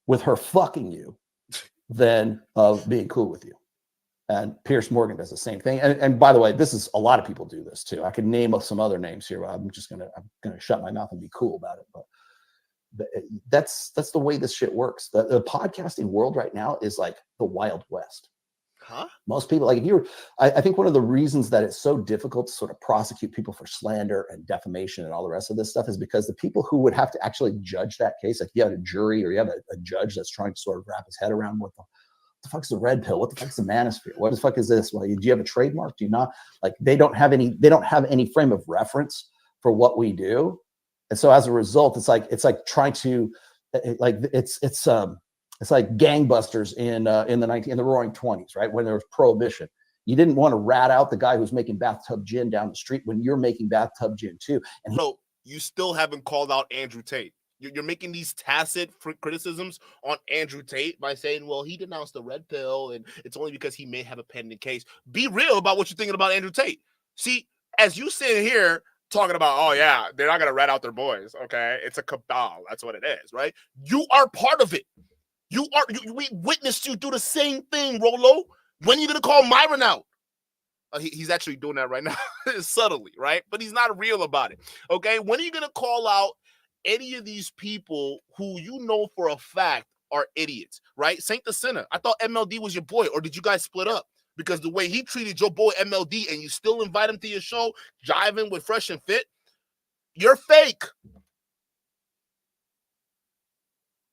with her fucking you than of being cool with you. And Pierce Morgan does the same thing. And by the way, a lot of people do this too. I could name some other names here. I'm gonna shut my mouth and be cool about it. But that's the way this shit works. The podcasting world right now is like the Wild West. Huh? Most people, I think one of the reasons that it's so difficult to sort of prosecute people for slander and defamation and all the rest of this stuff is because the people who would have to actually judge that case, like you have a jury or you have a judge that's trying to sort of wrap his head around what the fuck's the red pill? What the fuck's the manosphere? What the fuck is this? Well, do you have a trademark? Do you not? Like they don't have any frame of reference for what we do. And so as a result, it's like trying to it's like gangbusters in the Roaring '20s, right? When there was prohibition. You didn't want to rat out the guy who's making bathtub gin down the street when you're making bathtub gin too. And so you still haven't called out Andrew Tate. You're making these tacit criticisms on Andrew Tate by saying, well, he denounced the red pill and it's only because he may have a pending case. Be real about what you're thinking about Andrew Tate. See, as you sit here talking about, oh, yeah, they're not going to rat out their boys, okay? It's a cabal. That's what it is, right? You are part of it. We witnessed you do the same thing, Rolo. When are you going to call Myron out? He's actually doing that right now, subtly, right? But he's not real about it, okay? When are you going to call out any of these people who you know for a fact are idiots, right? Saint the Sinner. I thought MLD was your boy, or did you guys split up? Because the way he treated your boy MLD and you still invite him to your show, jiving with Fresh and Fit, you're fake.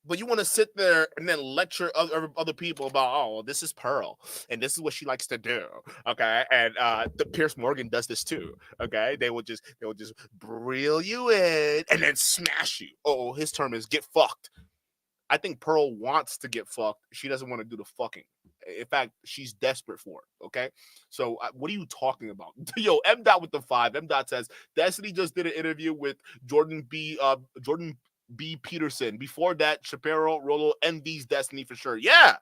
But you want to sit there and then lecture other people about, oh, this is Pearl, and this is what she likes to do, okay? And the Pierce Morgan does this too, okay? They will just reel you in and then smash you. Oh, his term is get fucked. I think Pearl wants to get fucked. She doesn't want to do the fucking. In fact, she's desperate for it, okay? So what are you talking about? Yo, M. Dot with the 5. M. Dot says, Destiny just did an interview with Jordan B. Peterson. Before that, Shapiro, Rolo, envies Destiny for sure. Yeah,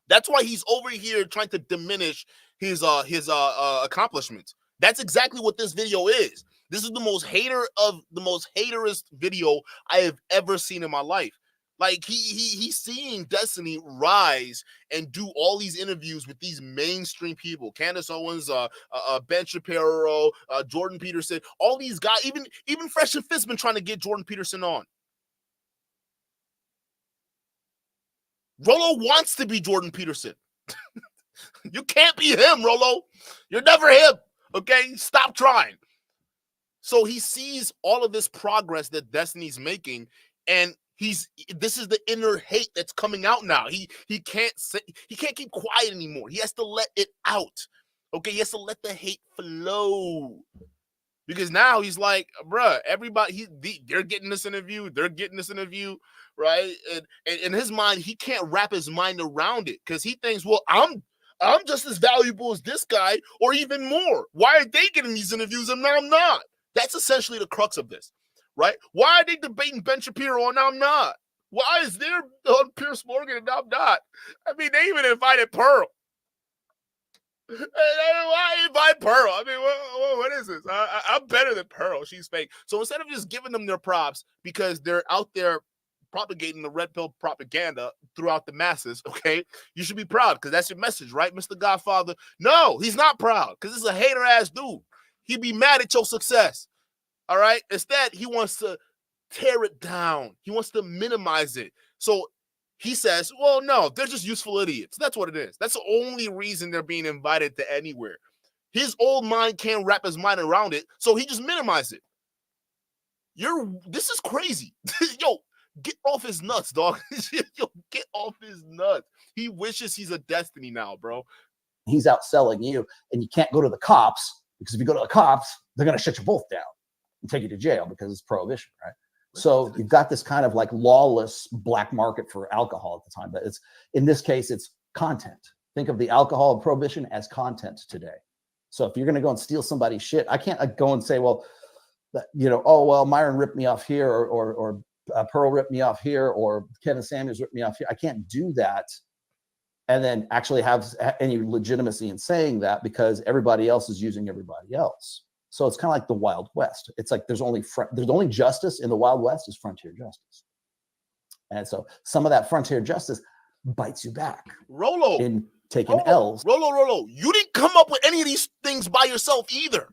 that's why he's over here trying to diminish his accomplishments. That's exactly what this video is. This is the most haterist video I have ever seen in my life. Like he's seeing Destiny rise and do all these interviews with these mainstream people, Candace Owens, Ben Shapiro, Jordan Peterson, all these guys, even Fresh and Fit's been trying to get Jordan Peterson on. Rollo wants to be Jordan Peterson. You can't be him, Rollo. You're never him. Okay, stop trying. So he sees all of this progress that Destiny's making, and this is the inner hate that's coming out now. He can't keep quiet anymore. He has to let it out. Okay, he has to let the hate flow because now he's like, bruh, everybody, they're getting this interview, right? And in his mind, he can't wrap his mind around it because he thinks, well, I'm just as valuable as this guy, or even more. Why are they getting these interviews and now I'm not? That's essentially the crux of this, right? Why are they debating Ben Shapiro and now I'm not? Why is there on Piers Morgan and now I'm not? I mean, they even invited Pearl. Why invite Pearl? I mean, what is this? I'm better than Pearl. She's fake. So instead of just giving them their props because they're out there propagating the red pill propaganda throughout the masses, okay, you should be proud because that's your message, right, Mr. Godfather? No, he's not proud because this is a hater-ass dude. He'd be mad at your success, all right? Instead, he wants to tear it down. He wants to minimize it. So he says, well, no, they're just useful idiots. That's what it is. That's the only reason they're being invited to anywhere. His old mind can't wrap his mind around it, so he just minimized it. This is crazy. Yo, get off his nuts, dog. Yo, get off his nuts. He wishes he's a Destiny now, bro. He's outselling you, and you can't go to the cops because if you go to the cops, they're going to shut you both down and take you to jail because it's prohibition, right? So you've got this kind of like lawless black market for alcohol at the time, but it's in this case, it's content. Think of the alcohol and prohibition as content today. So if you're going to go and steal somebody's shit, I can't go and say, well, oh, well, Myron ripped me off here or Pearl ripped me off here or Kevin Samuels ripped me off here. I can't do that and then actually have any legitimacy in saying that because everybody else is using everybody else. So it's kind of like the Wild West. It's like there's only justice in the Wild West is frontier justice. And so some of that frontier justice bites you back. Rollo. In taking L's. Rollo. You didn't come up with any of these things by yourself either.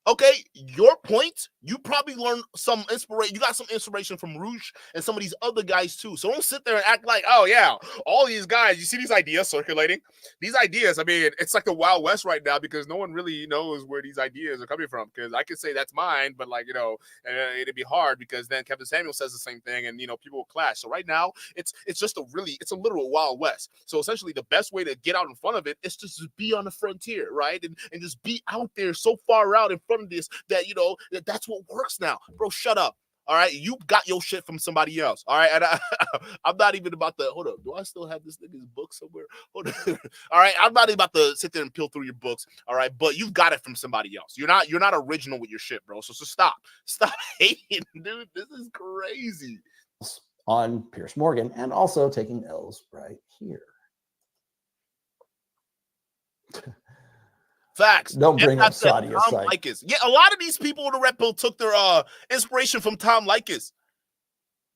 Okay, your point, you probably learned some inspiration. You got some inspiration from Roosh and some of these other guys too. So don't sit there and act like, oh yeah, all these guys, you see these ideas circulating? These ideas, I mean, it's like the Wild West right now because no one really knows where these ideas are coming from. Because I could say that's mine, but like, it'd be hard because then Kevin Samuel says the same thing and, people will clash. So right now, it's just it's a literal Wild West. So essentially the best way to get out in front of it is just to be on the frontier, right? And just be out there so far out in front of this that that's what works now, bro. Shut up. All right, you got your shit from somebody else. All right, and I'm not even about to hold up. Do I still have this nigga's book somewhere? Hold on. All right, I'm not even about to sit there and peel through your books. All right, but you've got it from somebody else. You're not original with your shit, bro. So stop hating, dude. This is crazy. On Piers Morgan and also taking L's right here. Facts. Don't bring up Saudi aside. Yeah, a lot of these people in the Red Pill took their inspiration from Tom Likas.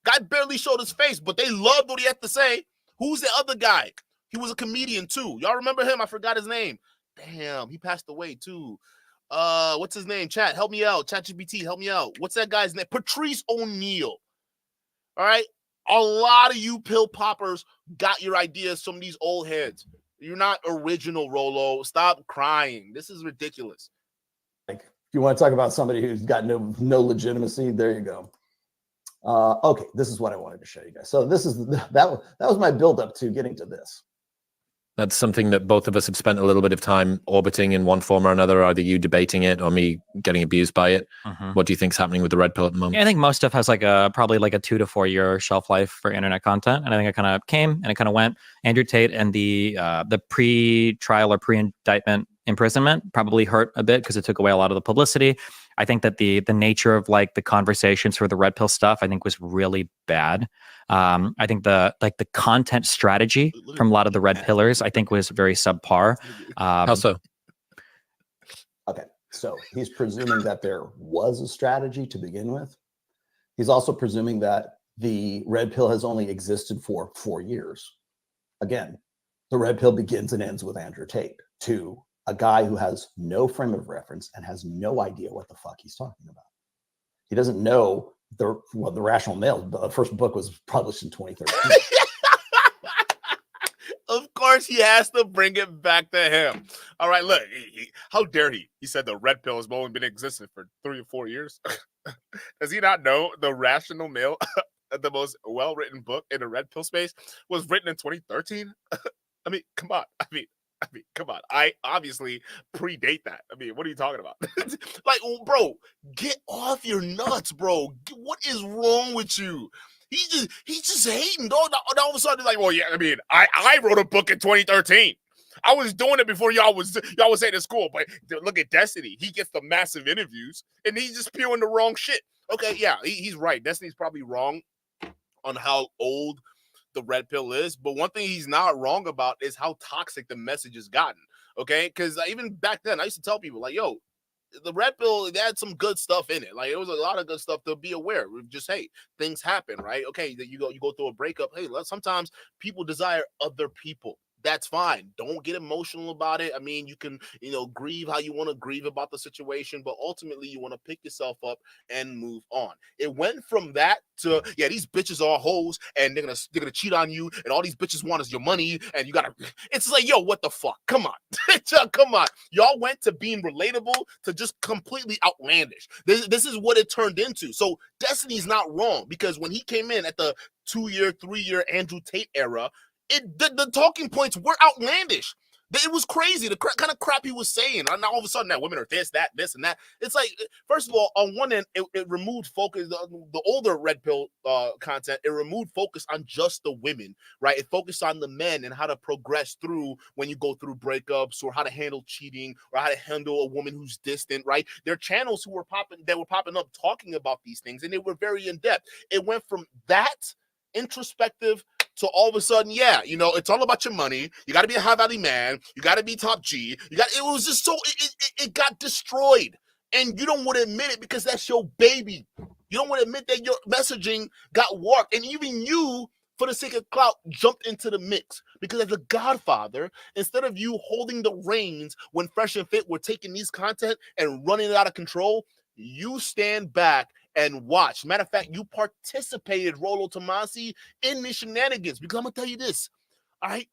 Guy barely showed his face, but they loved what he had to say. Who's the other guy? He was a comedian too. Y'all remember him? I forgot his name. Damn, he passed away too. What's his name? Chat, help me out. ChatGPT, help me out. What's that guy's name? Patrice O'Neal. All right. A lot of you pill poppers got your ideas from these old heads. You're not original, Rollo. Stop crying. This is ridiculous. Like, if you want to talk about somebody who's got no legitimacy, there you go. Okay, this is what I wanted to show you guys. So this is that was my build up to getting to this. That's something that both of us have spent a little bit of time orbiting in one form or another, either you debating it or me getting abused by it. What do you think's happening with the Red Pill at the moment? Yeah, I think most stuff has probably a 2 to 4 year shelf life for internet content. And I think it kind of came and it kind of went. Andrew Tate and the pre-trial or pre-indictment imprisonment probably hurt a bit because it took away a lot of the publicity. I think that the nature of the conversations for the Red Pill stuff, I think was really bad. I think the content strategy from a lot of the Red Pillars, I think was very subpar. How so? Okay, so he's presuming that there was a strategy to begin with. He's also presuming that the Red Pill has only existed for 4 years. Again, the Red Pill begins and ends with Andrew Tate, a guy who has no frame of reference and has no idea what the fuck he's talking about. He doesn't know the Rational Male. The first book was published in 2013. Of course, he has to bring it back to him. All right, look, how dare he? He said the Red Pill has only been existing for 3 or 4 years. Does he not know the Rational Male, the most well-written book in the Red Pill space, was written in 2013? I mean, come on. I mean, I mean, come on. I obviously predate that. I mean, what are you talking about? Like, bro, get off your nuts, bro. What is wrong with you? He's just hating, dog. All of a sudden, like, well, yeah, I mean, I wrote a book in 2013. I was doing it before y'all was saying in school, but look at Destiny. He gets the massive interviews, and he's just spewing the wrong shit. Okay, yeah, he's right. Destiny's probably wrong on how old the red pill is, but one thing he's not wrong about is how toxic the message has gotten. Okay, because even back then, I used to tell people like, "Yo, the red pill, it had some good stuff in it. Like, it was a lot of good stuff to be aware of. Just, hey, things happen, right? Okay, you go through a breakup. Hey, sometimes people desire other people. That's fine. Don't get emotional about it. I mean, you can, grieve how you want to grieve about the situation, but ultimately you want to pick yourself up and move on. It went from that to, yeah, these bitches are hoes and they're gonna cheat on you, and all these bitches want is your money, and you gotta. It's like, yo, what the fuck? Come on, come on. Y'all went to being relatable to just completely outlandish. This is what it turned into. So Destiny's not wrong, because when he came in at the 2-year, 3-year Andrew Tate era, the talking points were outlandish. It was crazy, the kind of crap he was saying. And now all of a sudden, that women are this, and that. It's like, first of all, on one end, it removed focus, the older red pill content, it removed focus on just the women, right? It focused on the men and how to progress through when you go through breakups, or how to handle cheating, or how to handle a woman who's distant, right? There are channels who were popping up talking about these things, and they were very in-depth. It went from that introspective to all of a sudden, yeah, it's all about your money. You got to be a high value man. You got to be top G. It was just so, it got destroyed. And you don't want to admit it because that's your baby. You don't want to admit that your messaging got warped. And even you, for the sake of clout, jumped into the mix. Because as a godfather, instead of you holding the reins when Fresh and Fit were taking these content and running it out of control, you stand back and watch. Matter of fact, you participated, Rollo, Tomassi, in the shenanigans. Because I'm going to tell you this, all right?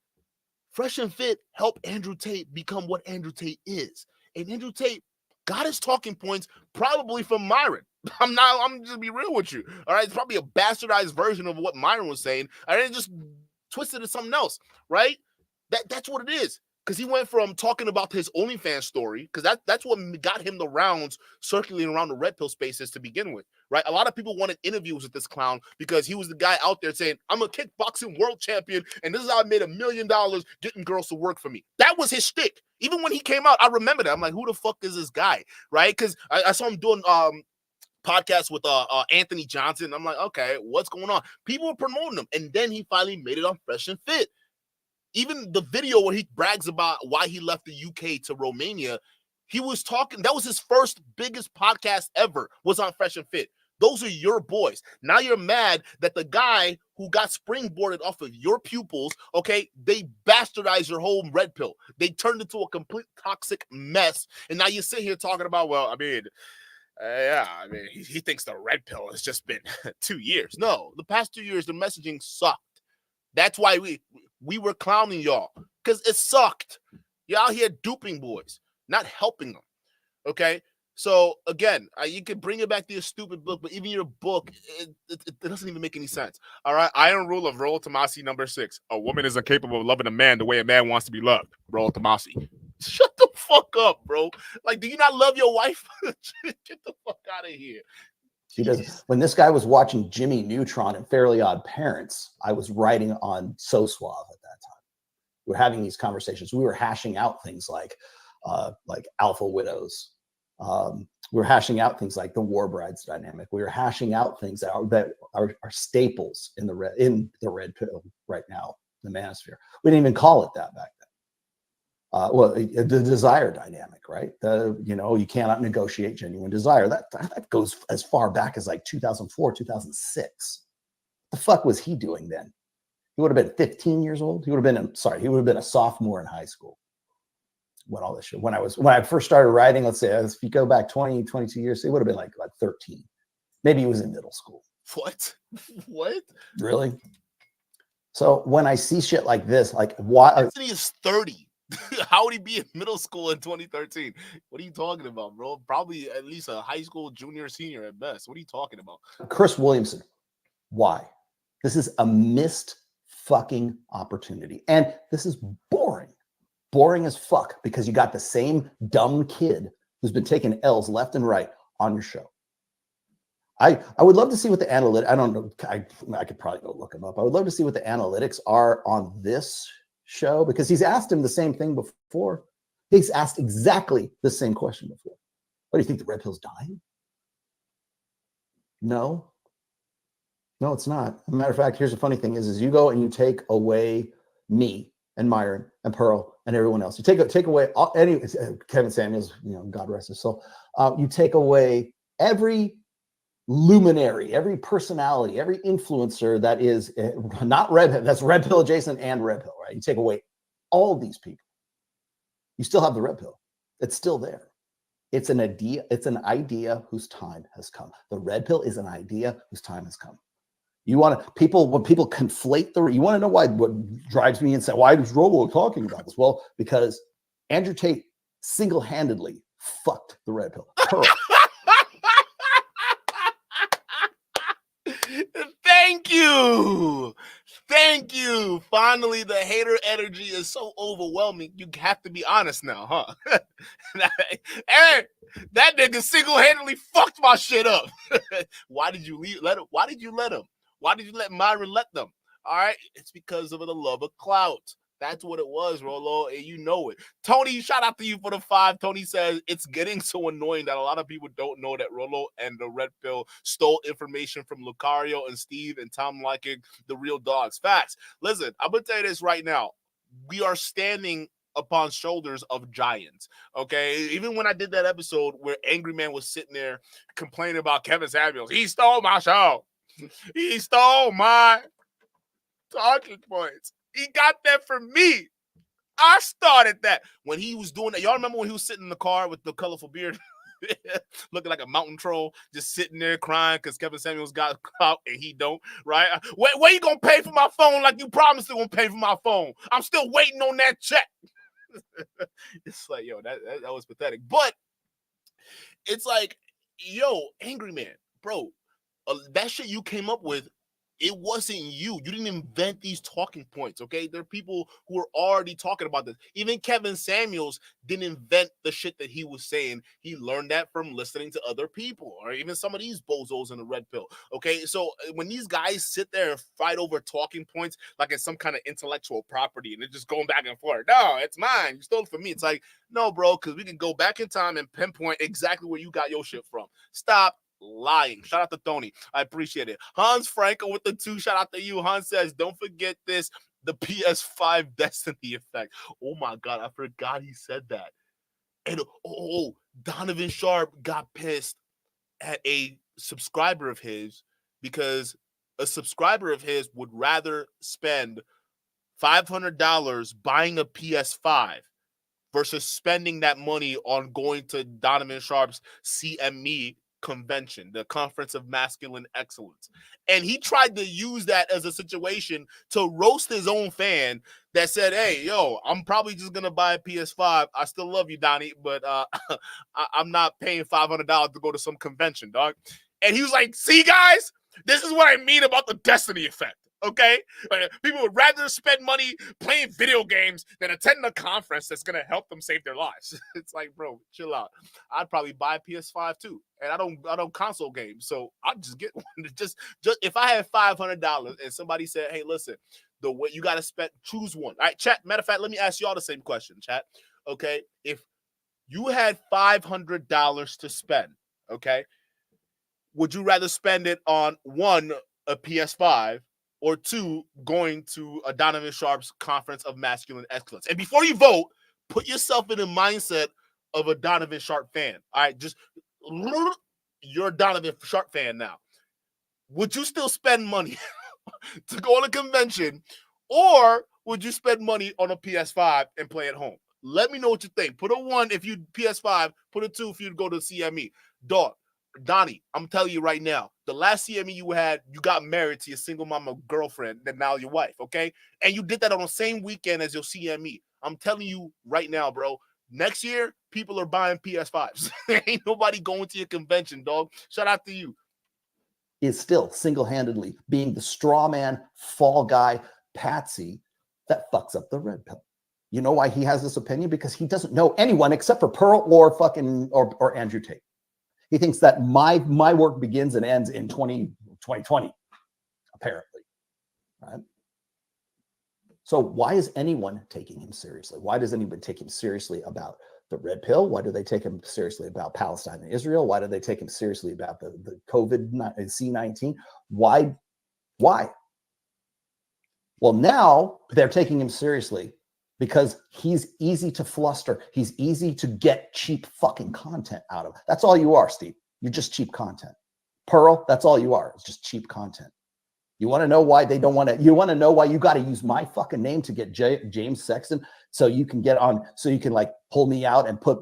Fresh and Fit helped Andrew Tate become what Andrew Tate is. And Andrew Tate got his talking points probably from Myron. I'm just gonna be real with you. All right, it's probably a bastardized version of what Myron was saying. I didn't just twist it to something else, right? That's what it is. Because he went from talking about his OnlyFans story, because that's what got him the rounds circulating around the red pill spaces to begin with, right? A lot of people wanted interviews with this clown because he was the guy out there saying, I'm a kickboxing world champion, and this is how I made $1 million getting girls to work for me. That was his shtick. Even when he came out, I remember that. I'm like, who the fuck is this guy, right? Because I saw him doing podcast with Anthony Johnson. I'm like, okay, what's going on? People were promoting him, and then he finally made it on Fresh and Fit. Even the video where he brags about why he left the UK to Romania, he was talking, that was his first biggest podcast ever, was on Fresh and Fit. Those are your boys. Now you're mad that the guy who got springboarded off of your pupils, okay, they bastardized your whole red pill. They turned into a complete toxic mess. And now you sit here talking about, well, I mean, he thinks the red pill has just been 2 years. No, the past 2 years, the messaging sucked. That's why we were clowning y'all, because it sucked. You're out here duping boys, not helping them. Okay, so again, you can bring it back to your stupid book, but even your book, it doesn't even make any sense. All right, Iron Rule of Rollo Tomassi number 6: a woman is incapable of loving a man the way a man wants to be loved. Rollo Tomassi. Shut the fuck up, bro. Like, do you not love your wife? Get the fuck out of here. He does. When this guy was watching Jimmy Neutron and Fairly Odd Parents, I was writing on So Suave at that time. We were having these conversations. We were hashing out things like alpha widows. We were hashing out things like the war brides dynamic. We were hashing out things that are staples in the red pill right now, the manosphere. We didn't even call it that back then. The desire dynamic, right? You cannot negotiate genuine desire. That goes as far back as like 2004, 2006. What the fuck was he doing then? He would have been 15 years old. He would have been a sophomore in high school when all this shit. When I first started writing, let's say, if you go back 20, 22 years, it would have been like 13. Maybe he was in middle school. What? Really? So when I see shit like this, like why? He is 30. How would he be in middle school in 2013? What are you talking about, bro? Probably at least a high school junior, senior at best. What are you talking about? Chris Williamson. Why? This is a missed fucking opportunity. And this is boring. boring as fuck because you got the same dumb kid who's been taking L's left and right on your show. I would love to see what the analytics, I don't know, I could probably go look him up. I would love to see what the analytics are on this show because he's asked him the same thing before. He's asked exactly the same question before. What do you think, the red pill's dying? No. No, it's not. As a matter of fact, here's the funny thing is you go and you take away me and Myron and Pearl and everyone else. You take away any Kevin Samuels, God rest his soul. You take away every luminary, every personality, every influencer that is not red, that's red pill adjacent and red pill, right? You take away all these people. You still have the red pill. It's still there. It's an idea. It's an idea whose time has come. The red pill is an idea whose time has come. You want to when people conflate you want to know what drives me insane. Why is Rollo talking about this? Well, because Andrew Tate single-handedly fucked the red pill. Pearl. Thank you. Thank you. Finally, the hater energy is so overwhelming. You have to be honest now, huh? Hey, that nigga single-handedly fucked my shit up. Why did you let him? Why did you let him? Why did you let Myron let them? All right. It's because of the love of clout. That's what it was, Rolo, and you know it. Tony, shout out to you for the 5. Tony says, it's getting so annoying that a lot of people don't know that Rolo and the Red Pill stole information from Lucario and Steve and Tom liking the real dogs. Facts. Listen, I'm going to tell you this right now. We are standing upon shoulders of giants, okay? Even when I did that episode where Angry Man was sitting there complaining about Kevin Samuels, he stole my show. He stole my talking points. He got that from me. I started that. When he was doing that, y'all remember when he was sitting in the car with the colorful beard, looking like a mountain troll, just sitting there crying because Kevin Samuels got clout and he don't, right? Where you going to pay for my phone like you promised you going to pay for my phone? I'm still waiting on that check. It's like, yo, that was pathetic. But it's like, yo, Angry Man, bro, that shit you came up with, it wasn't you. You didn't invent these talking points, okay? There are people who are already talking about this. Even Kevin Samuels didn't invent the shit that he was saying. He learned that from listening to other people, or even some of these bozos in the red pill, okay? So when these guys sit there and fight over talking points like it's some kind of intellectual property and they're just going back and forth, no, it's mine. You stole it from me. It's like, no, bro, because we can go back in time and pinpoint exactly where you got your shit from. Stop lying. Shout out to Tony. I appreciate it. Hans Franco with the 2. Shout out to you. Hans says, don't forget this, the PS5 Destiny effect. Oh my God, I forgot he said that. And Donovan Sharp got pissed at a subscriber of his because a subscriber of his would rather spend $500 buying a PS5 versus spending that money on going to Donovan Sharp's CME convention, the Conference of Masculine Excellence. And he tried to use that as a situation to roast his own fan that said, hey, yo, I'm probably just going to buy a PS5. I still love you, Donnie, but I'm not paying $500 to go to some convention, dog. And he was like, see, guys, this is what I mean about the Destiny effect. Okay, people would rather spend money playing video games than attend a conference that's gonna help them save their lives. It's like, bro, chill out. I'd probably buy a PS5 too, and I don't console games, so I'll just get one. Just if I had $500 and somebody said, hey, listen, the way you gotta spend, choose one. All right, chat. Matter of fact, let me ask y'all the same question, chat. Okay, if you had $500 to spend, okay, would you rather spend it on 1, a PS5? Or 2, going to a Donovan Sharp's Conference of Masculine Excellence? And before you vote, put yourself in the mindset of a Donovan Sharp fan. All right, just you're a Donovan Sharp fan now. Would you still spend money to go on a convention, or would you spend money on a PS5 and play at home? Let me know what you think. Put a 1 if you PS5, put a 2 if you'd go to CME. Dog. Donnie, I'm telling you right now, the last CME you had, you got married to your single mama girlfriend, then now your wife, okay? And you did that on the same weekend as your CME. I'm telling you right now, bro, next year, people are buying PS5s. Ain't nobody going to your convention, dog. Shout out to you. Is still single-handedly being the straw man, fall guy, patsy that fucks up the red pill. You know why he has this opinion? Because he doesn't know anyone except for Pearl or fucking or Andrew Tate. He thinks that my work begins and ends in 2020, apparently. Right? So why is anyone taking him seriously? Why does anyone take him seriously about the red pill? Why do they take him seriously about Palestine and Israel? Why do they take him seriously about the COVID C-19? Why? Well, now they're taking him seriously because he's easy to fluster. He's easy to get cheap fucking content out of. That's all you are, Steve. You're just cheap content. Pearl, that's all you are. It's just cheap content. You want to know why they don't want to, you want to know why you got to use my fucking name to get James Sexton so you can get on, so you can like pull me out and put,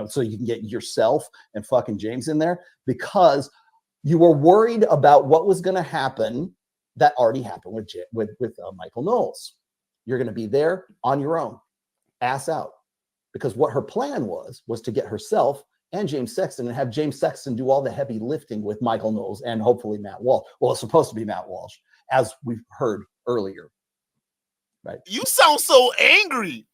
so you can get yourself and fucking James in there, because you were worried about what was going to happen that already happened with Michael Knowles. You're going to be there on your own, ass out, because what her plan was to get herself and James Sexton and have James Sexton do all the heavy lifting with Michael Knowles and hopefully Matt Walsh. Well, it's supposed to be Matt Walsh, as we've heard earlier. Right? You sound so angry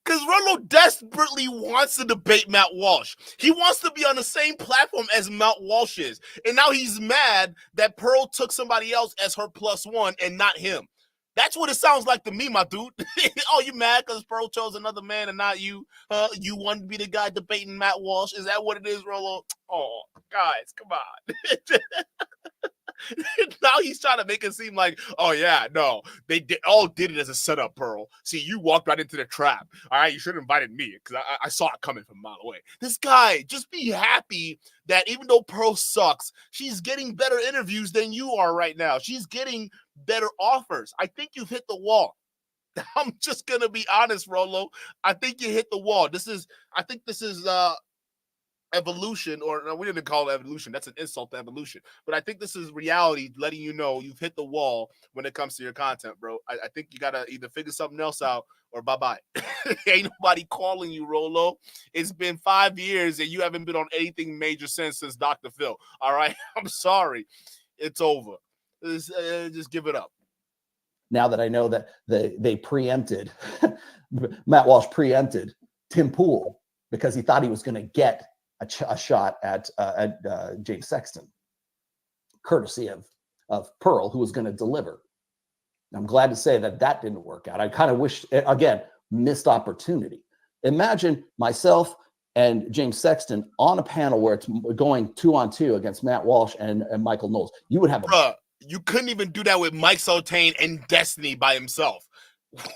because Rollo desperately wants to debate Matt Walsh. He wants to be on the same platform as Matt Walsh is. And now he's mad that Pearl took somebody else as her +1 and not him. That's what it sounds like to me, my dude. Oh, you mad because Pearl chose another man and not you? You want to be the guy debating Matt Walsh? Is that what it is, Rollo? Oh, guys, come on. Now he's trying to make it seem like, oh yeah, no, they all did it as a setup, Pearl. See, you walked right into the trap. All right, you should have invited me because I saw it coming from a mile away. This guy, just be happy that even though Pearl sucks, she's getting better interviews than you are right now. She's getting better offers. I think you've hit the wall. I'm just gonna be honest, Rollo. I think you hit the wall. I think this is evolution, or no, we didn't call it evolution. That's an insult to evolution. But I think this is reality letting you know you've hit the wall when it comes to your content, bro. I think you gotta either figure something else out or bye-bye. Ain't nobody calling you, Rollo. It's been 5 years and you haven't been on anything major since Dr. Phil. All right? I'm sorry. It's over. Just give it up. Now that I know that they preempted, Matt Walsh preempted Tim Pool because he thought he was going to get a shot at James Sexton, courtesy of Pearl, who was going to deliver. I'm glad to say that didn't work out. I kind of wish, again, missed opportunity. Imagine myself and James Sexton on a panel where it's going 2-on-2 against Matt Walsh and Michael Knowles. You would have you couldn't even do that with Mike Sartain and Destiny by himself.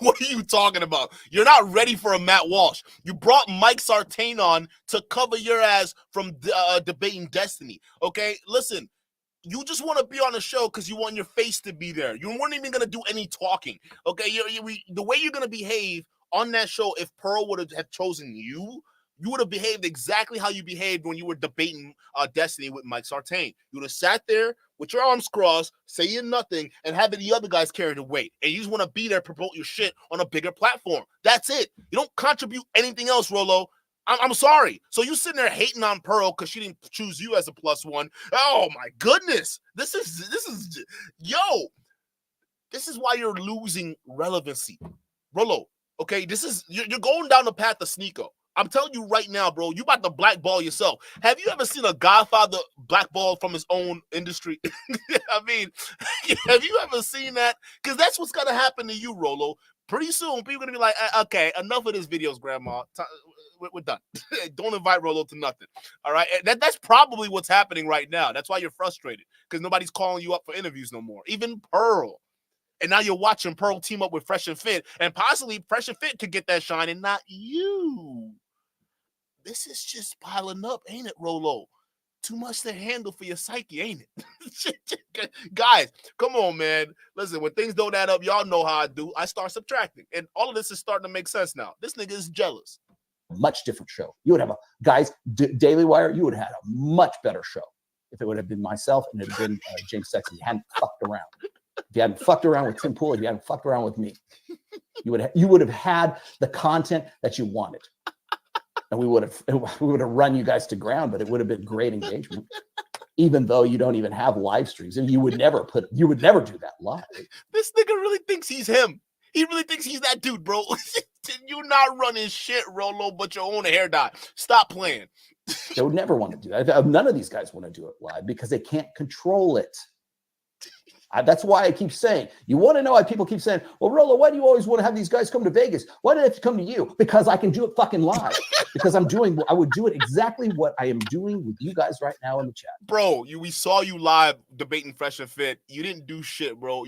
What are you talking about? You're not ready for a Matt Walsh. You brought Mike Sartain on to cover your ass from debating Destiny. Okay, listen, you just want to be on the show because you want your face to be there. You weren't even going to do any talking. Okay, the way you're going to behave on that show, if Pearl would have chosen you, you would have behaved exactly how you behaved when you were debating Destiny with Mike Sartain. You would have sat there with your arms crossed, saying nothing, and having the other guys carry the weight. And you just want to be there, promote your shit on a bigger platform. That's it. You don't contribute anything else, Rollo. I'm sorry. So you sitting there hating on Pearl because she didn't choose you as a +1. Oh my goodness. This is why you're losing relevancy. Rollo, okay? You're going down the path of Sneeko. I'm telling you right now, bro, you about to blackball yourself. Have you ever seen a Godfather blackball from his own industry? I mean, have you ever seen that? Because that's what's going to happen to you, Rollo. Pretty soon, people are going to be like, okay, enough of this videos, Grandma. We're done. Don't invite Rollo to nothing. All right? That's probably what's happening right now. That's why you're frustrated, because nobody's calling you up for interviews no more. Even Pearl. And now you're watching Pearl team up with Fresh and Fit, and possibly Fresh and Fit could get that shine and not you. This is just piling up, ain't it, Rollo? Too much to handle for your psyche, ain't it? Guys, come on, man. Listen, when things don't add up, y'all know how I do. I start subtracting. And all of this is starting to make sense now. This nigga is jealous. Much different show. You would have Daily Wire, you would have had a much better show if it would have been myself and it had been James Sexton. You hadn't fucked around. If you hadn't fucked around with Tim Pool, if you hadn't fucked around with me, you would have had the content that you wanted. And we would have run you guys to ground, but it would have been great engagement. Even though you don't even have live streams, and you would never do that live. This nigga really thinks he's him. He really thinks he's that dude, bro. You're not running shit, Rolo, but your own hair dye. Stop playing. They would never want to do that. None of these guys want to do it live because they can't control it. That's why I keep saying, you want to know why people keep saying, well, Rolo, why do you always want to have these guys come to Vegas? Why do they have to come to you? Because I can do it fucking live. Because I would do it exactly what I am doing with you guys right now in the chat. Bro, we saw you live debating Fresh and Fit. You didn't do shit, bro.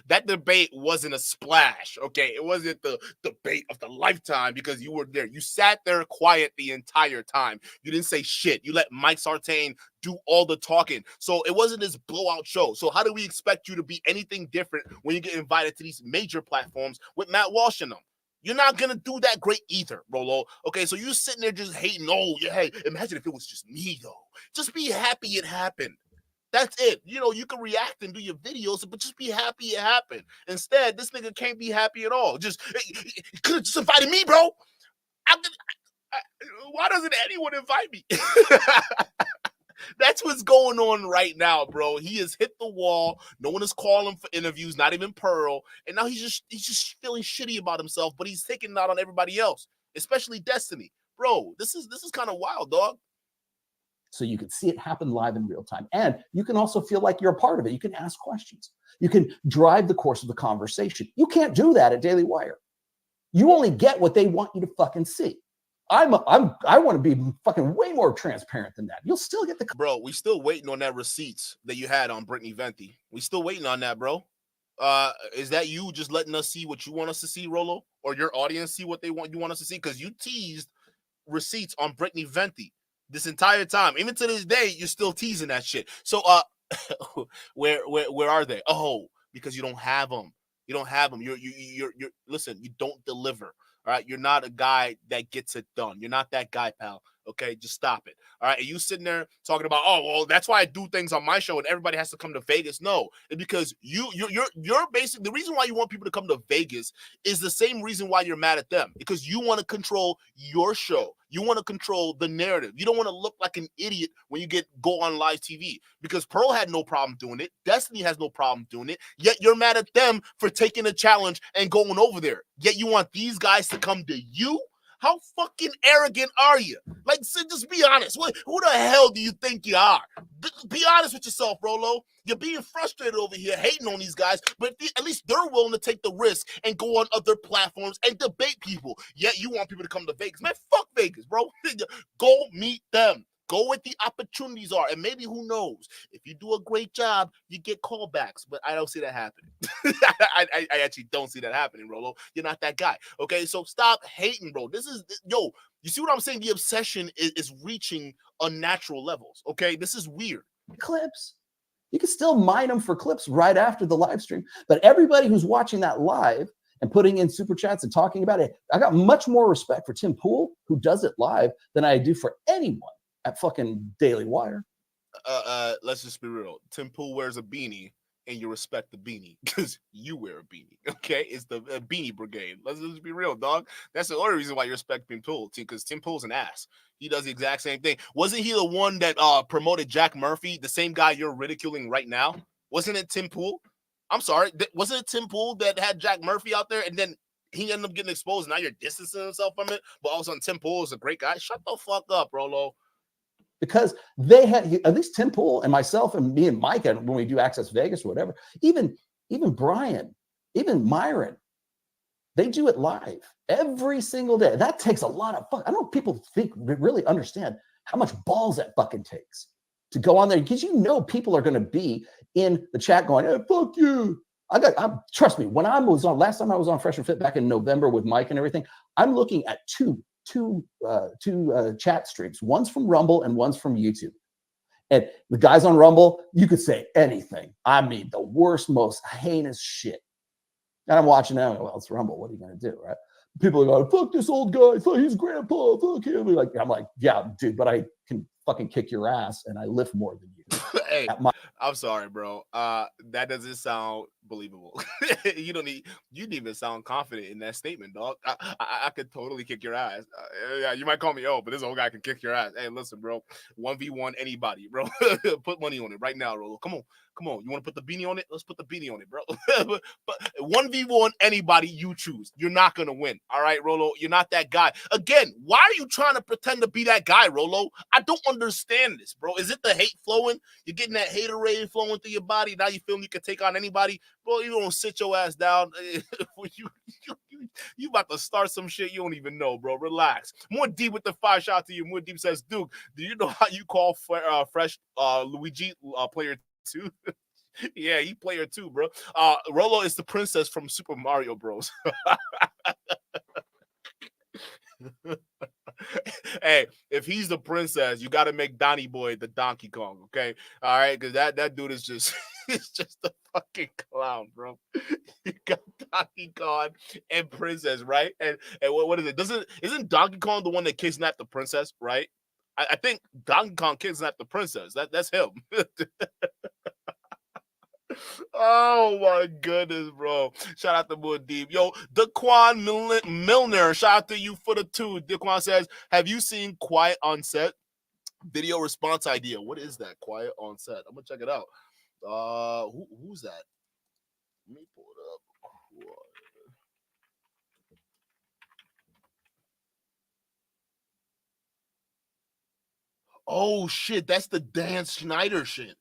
That debate wasn't a splash, okay? It wasn't the debate of the lifetime because you were there. You sat there quiet the entire time. You didn't say shit. You let Mike Sartain do all the talking. So it wasn't this blowout show. So how do we expect you to be anything different when you get invited to these major platforms with Matt Walsh in them? You're not going to do that great either, Rolo. Okay, so you're sitting there just hating. Oh, yeah, hey, imagine if it was just me, though. Just be happy it happened. That's it. You know, you can react and do your videos, but just be happy it happened. Instead, this nigga can't be happy at all. Just, he could have just invited me, bro. Why doesn't anyone invite me? That's what's going on right now, bro. He has hit the wall. No one is calling for interviews, not even Pearl. And now he's just feeling shitty about himself, but he's taking it out on everybody else, especially Destiny. Bro, this is kind of wild, dog. So you can see it happen live in real time. And you can also feel like you're a part of it. You can ask questions. You can drive the course of the conversation. You can't do that at Daily Wire. You only get what they want you to fucking see. I want to be fucking way more transparent than that. You'll still get the... Bro, we still waiting on that receipts that you had on Brittany Venti. We still waiting on that, bro. Is that you just letting us see what you want us to see, Rolo? Or your audience see what you want us to see? Because you teased receipts on Brittany Venti this entire time. Even to this day, you're still teasing that shit. So where are they? Oh, because you don't have them. You don't have them. You're listen, you don't deliver. All right, you're not a guy that gets it done. You're not that guy, pal. Okay, just stop it. All right, and you sitting there talking about, oh, well, that's why I do things on my show and everybody has to come to Vegas. No, it's because you're basically the reason why you want people to come to Vegas is the same reason why you're mad at them, because you want to control your show. You want to control the narrative. You don't want to look like an idiot when you go on live TV, because Pearl had no problem doing it. Destiny has no problem doing it. Yet you're mad at them for taking a challenge and going over there. Yet you want these guys to come to you? How fucking arrogant are you? Like, just be honest. Who the hell do you think you are? Be honest with yourself, Rolo. You're being frustrated over here, hating on these guys, but at least they're willing to take the risk and go on other platforms and debate people. Yet you want people to come to Vegas. Man, fuck Vegas, bro. Go meet them. Go where the opportunities are. And maybe, who knows, if you do a great job, you get callbacks. But I don't see that happening. I actually don't see that happening, Rolo. You're not that guy. Okay, so stop hating, bro. You see what I'm saying? The obsession is reaching unnatural levels. Okay, this is weird. Clips. You can still mine them for clips right after the live stream. But everybody who's watching that live and putting in super chats and talking about it, I got much more respect for Tim Pool, who does it live, than I do for anyone at fucking Daily Wire. Let's just be real. Tim Pool wears a beanie, and you respect the beanie because you wear a beanie. Okay, it's the beanie brigade. Let's just be real, dog. That's the only reason why you respect Tim Pool, because Tim Pool's an ass. He does the exact same thing. Wasn't he the one that promoted Jack Murphy, the same guy you're ridiculing right now? Wasn't it Tim Pool? I'm sorry. Wasn't it Tim Pool that had Jack Murphy out there, and then he ended up getting exposed? Now you're distancing himself from it, but all of a sudden Tim Pool is a great guy. Shut the fuck up, Rolo. Because they had, at least Tim Pool and myself and me and Mike, and when we do Access Vegas or whatever, even Brian, even Myron, they do it live every single day. That takes a lot of fun. I don't know if people really understand how much balls that fucking takes to go on there, because people are going to be in the chat going, hey, fuck you. Trust me, when last time I was on Fresh and Fit back in November with Mike and everything, I'm looking at two chat streams. One's from Rumble and one's from YouTube. And the guys on Rumble, you could say anything. I mean, the worst, most heinous shit. And I'm watching now. Well, it's Rumble. What are you going to do, right? People are going, fuck this old guy. Fuck his grandpa. Fuck him. I'm like, yeah, dude, but I can fucking kick your ass, and I lift more than you. Hey, I'm sorry, bro. That doesn't sound believable. You didn't even sound confident in that statement, dog. I could totally kick your ass. Yeah, you might call me old, but this old guy can kick your ass. Hey, listen, bro. 1v1 anybody, bro. Put money on it right now, Rolo. Come on. Come on, you want to put the beanie on it? Let's put the beanie on it, bro. But 1v1 anybody you choose, you're not gonna win. All right, Rolo, you're not that guy. Again, why are you trying to pretend to be that guy, Rolo? I don't understand this, bro. Is it the hate flowing? You're getting that haterade flowing through your body. Now you feel you can take on anybody, bro. You don't sit your ass down. You about to start some shit you don't even know, bro. Relax. More Deep with the 5. Shout out to you. More Deep says, Duke, do you know how you call Fresh Luigi player 2? Yeah, he player 2, bro. Rolo is the princess from Super Mario Bros. Hey, if he's the princess, you got to make Donnie Boy the Donkey Kong, okay? All right, because that dude is just he's just a fucking clown, bro. You got Donkey Kong and princess, right? And what is it? Isn't Donkey Kong the one that kidnapped the princess, right? I think Donkey Kong kidnapped the princess. That's him. Oh my goodness, bro. Shout out to More Deep. Yo, Daquan Milner, shout out to you for the 2. Daquan says, have you seen Quiet on Set? Video response idea. What is that? Quiet on Set. I'm gonna check it out. Who's that? Let me pull it up. Oh shit, that's the Dan Schneider shit.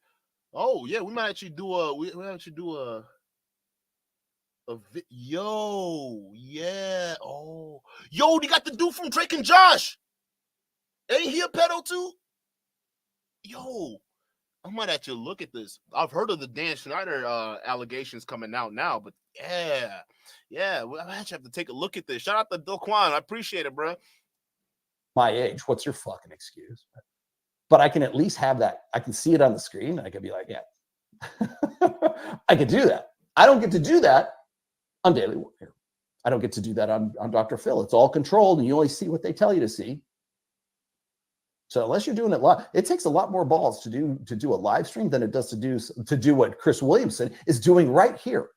Oh yeah, we might actually do a yo, yeah. Oh, yo, they got the dude from Drake and Josh. Ain't he a pedo too? Yo, I might actually look at this. I've heard of the Dan Schneider allegations coming out now, but yeah, well, I actually have to take a look at this. Shout out to Daquan. I appreciate it, bro. My age, what's your fucking excuse? But I can at least have that. I can see it on the screen. And I can be like, yeah, I could do that. I don't get to do that on Daily Warrior. I don't get to do that on Dr. Phil. It's all controlled and you only see what they tell you to see. So unless you're doing it live, it takes a lot more balls to do a live stream than it does to do what Chris Williamson is doing right here.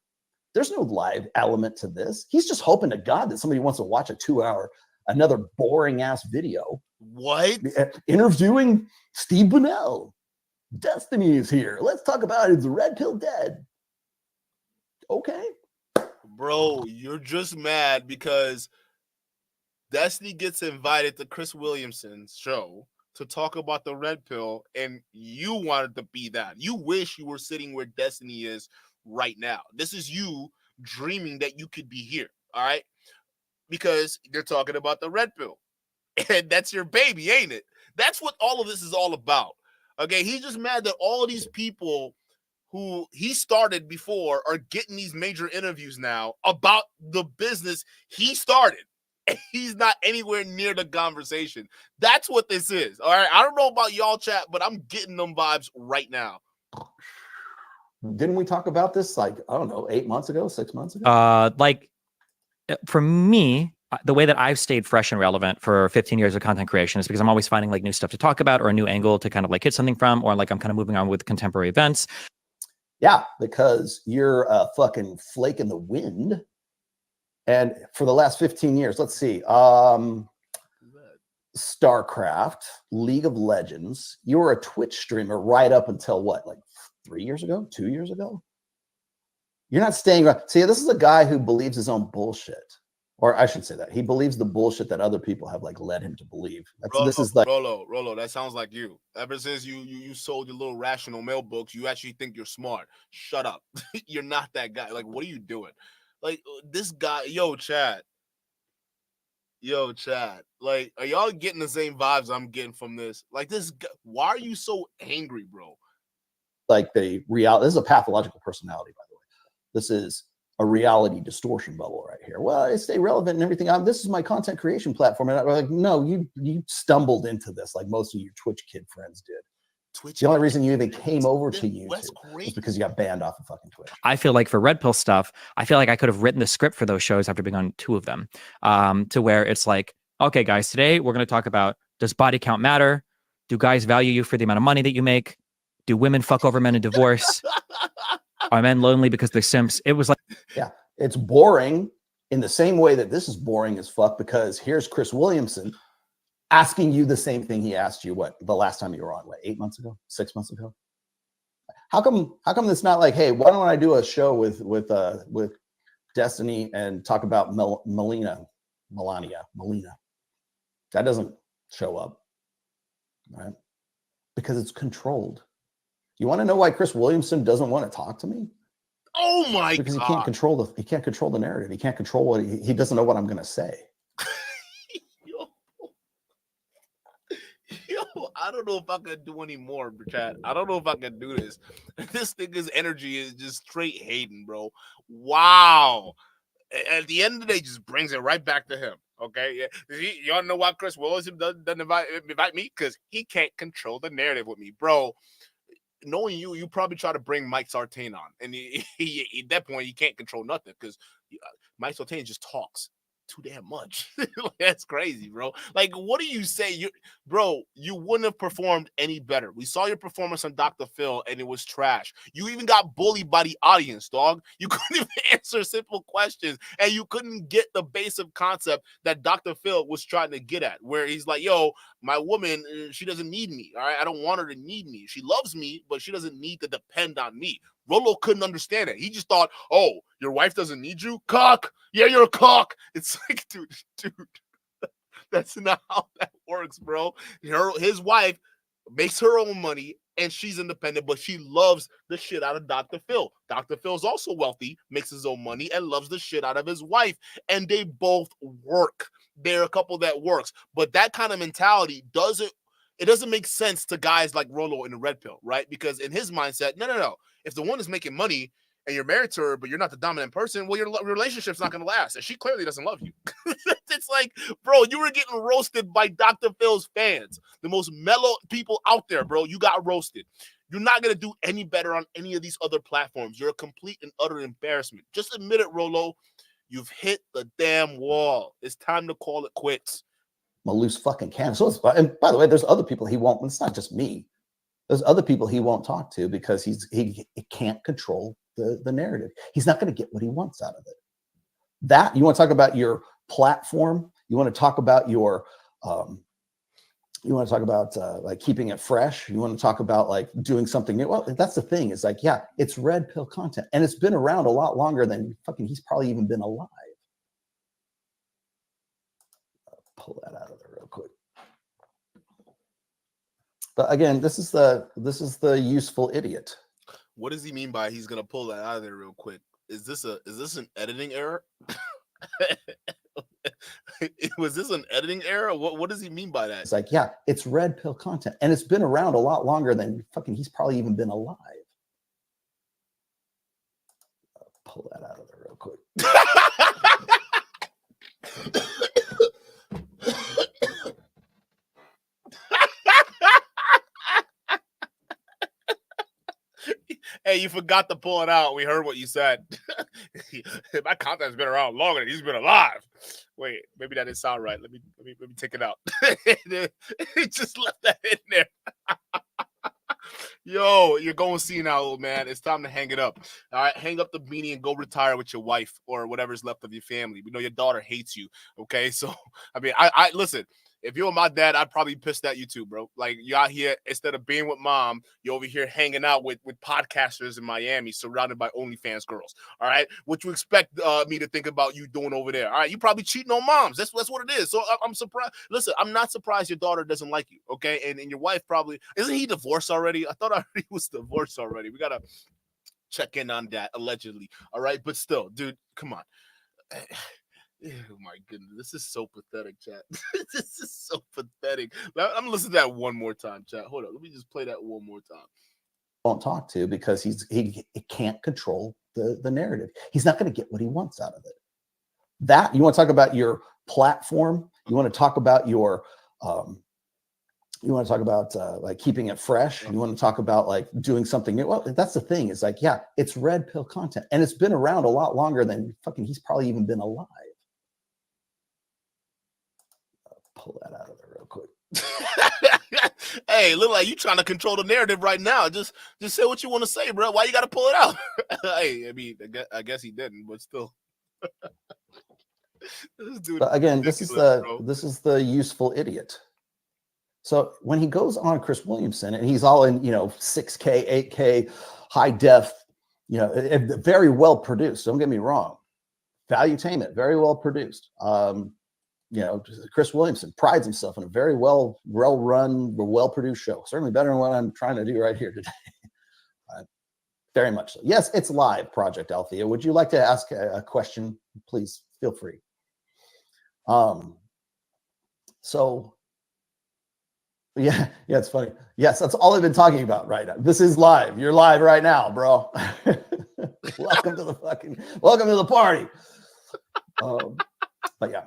There's no live element to this. He's just hoping to God that somebody wants to watch a 2-hour, another boring ass video. What? Interviewing Steve Bunnell. Destiny is here. Let's talk about is the red pill dead? Okay. Bro, you're just mad because Destiny gets invited to Chris Williamson's show to talk about the red pill, and you wanted to be that. You wish you were sitting where Destiny is right now. This is you dreaming that you could be here, all right? Because they're talking about the red pill. And that's your baby, ain't it? That's what all of this is all about. Okay, he's just mad that all these people who he started before are getting these major interviews now about the business he started. And he's not anywhere near the conversation. That's what this is. All right. I don't know about y'all chat, but I'm getting them vibes right now. Didn't we talk about this like, I don't know, 8 months ago, 6 months ago? Like for me, the way that I've stayed fresh and relevant for 15 years of content creation is because I'm always finding like new stuff to talk about or a new angle to kind of like hit something from, or like I'm kind of moving on with contemporary events. Yeah, because you're a fucking flake in the wind. And for the last 15 years, let's see, StarCraft, League of Legends, you were a Twitch streamer right up until what, like 3 years ago, 2 years ago? You're not staying around. See, this is a guy who believes his own bullshit. Or I should say that he believes the bullshit that other people have like led him to believe. This is like Rollo. That sounds like you. Ever since you sold your little rational mail books, you actually think you're smart. Shut up. You're not that guy. Like, what are you doing? Like this guy, yo, Chad. Like, are y'all getting the same vibes I'm getting from this? Like, this guy, why are you so angry, bro? Like the reality. This is a pathological personality, by the way. This is a reality distortion bubble right here. Well, I stay relevant and everything. This is my content creation platform. And I'm like, no, you stumbled into this like most of your Twitch kid friends did. The only reason you even came over to YouTube is because you got banned off of fucking Twitch. I feel like for Red Pill stuff, I feel like I could have written the script for those shows after being on 2 of them, to where it's like, okay, guys, today we're going to talk about, does body count matter? Do guys value you for the amount of money that you make? Do women fuck over men in divorce? Are men lonely because they're simps? It was like, yeah, it's boring in the same way that this is boring as fuck, because here's Chris Williamson asking you the same thing he asked you, what, the last time you were on, what, 8 months ago, 6 months ago? How come it's not like, hey, why don't I do a show with Destiny and talk about Melania? That doesn't show up, right? Because it's controlled. You want to know why Chris Williamson doesn't want to talk to me? Oh my because God. he can't control the narrative. He can't control what he doesn't know what I'm going to say. Yo, I don't know if I can do any more, chat. I don't know if I can do this. This nigga's energy is just straight hating, bro. Wow. At the end of the day, just brings it right back to him. Okay, yeah. Y'all know why Chris Williamson doesn't invite me? Because he can't control the narrative with me, bro. Knowing you probably try to bring Mike Sartain on, and at that point, he can't control nothing because Mike Sartain just talks too damn much. That's crazy, bro. Like, what do you say? Bro, you wouldn't have performed any better. We saw your performance on Dr. Phil, and it was trash. You even got bullied by the audience, dog. You couldn't even answer simple questions, and you couldn't get the basic concept that Dr. Phil was trying to get at, where he's like, yo, my woman, she doesn't need me, all right? I don't want her to need me. She loves me, but she doesn't need to depend on me. Rollo couldn't understand it. He just thought, oh, your wife doesn't need you? Cock. Yeah, you're a cock. It's like, dude, that's not how that works, bro. His wife makes her own money, and she's independent, but she loves the shit out of Dr. Phil. Dr. Phil's also wealthy, makes his own money, and loves the shit out of his wife, and they both work. They're a couple that works, but that kind of mentality doesn't make sense to guys like Rollo in the red pill, right? Because in his mindset, no. If the one is making money and you're married to her, but you're not the dominant person, well, your relationship's not going to last. And she clearly doesn't love you. It's like, bro, you were getting roasted by Dr. Phil's fans, the most mellow people out there, bro. You got roasted. You're not going to do any better on any of these other platforms. You're a complete and utter embarrassment. Just admit it, Rollo. You've hit the damn wall. It's time to call it quits. I'm a loose fucking cannon. So, and by the way, there's other people he won't. It's not just me. There's other people he won't talk to because he can't control the narrative. He's not going to get what he wants out of it. That you want to talk about your platform. You want to talk about your like keeping it fresh. You want to talk about like doing something new. Well, that's the thing. It's like, yeah, it's red pill content, and it's been around a lot longer than fucking he's probably even been alive. Pull that out of there real quick. But again, this is the useful idiot. What does he mean by he's gonna pull that out of there real quick? Is this an editing error? Was this an editing error? What does he mean by that? It's like, yeah, it's red pill content, and it's been around a lot longer than fucking he's probably even been alive. Pull that out of there real quick. Hey, you forgot to pull it out. We heard what you said. My content's been around longer than he's been alive. Wait, maybe that didn't sound right. Let me take it out. He just left that in there. Yo, you're going senile, old man. It's time to hang it up. All right, hang up the beanie and go retire with your wife or whatever's left of your family. We know your daughter hates you. Okay, so I mean, I listen. If you were my dad, I'd probably be pissed at you too, bro. Like, you out here, instead of being with mom, you're over here hanging out with podcasters in Miami, surrounded by OnlyFans girls. All right, what you expect me to think about you doing over there? All right, you probably cheating on moms. That's what it is. So I'm surprised. Listen, I'm not surprised your daughter doesn't like you. Okay, and your wife probably isn't he divorced already? I thought he was divorced already. We gotta check in on that allegedly. All right, but still, dude, come on. Oh my goodness, this is so pathetic, chat. This is so pathetic. I'm gonna listen to that one more time, chat. Hold on, let me just play that one more time. Won't talk to because he can't control the narrative. He's not going to get what he wants out of it. That you want to talk about your platform. You want to talk about your like keeping it fresh. You want to talk about like doing something new. Well, that's the thing. It's like, yeah, it's red pill content, and it's been around a lot longer than fucking he's probably even been alive. Pull that out of there real quick. Hey, look like you trying to control the narrative right now. Just say what you want to say, bro. Why you got to pull it out? Hey, I mean, I guess he didn't, but still. But again, this is the useful idiot. So when he goes on Chris Williamson and he's all in, 6K, 8K, high def, very well produced. Don't get me wrong. Valuetainment, very well produced. Chris Williamson prides himself in a very well run, well produced show. Certainly better than what I'm trying to do right here today. Very much so. Yes, it's live, Project Althea. Would you like to ask a question? Please feel free. Yeah, it's funny. Yes, that's all I've been talking about right now. This is live. You're live right now, bro. welcome to the party. But yeah.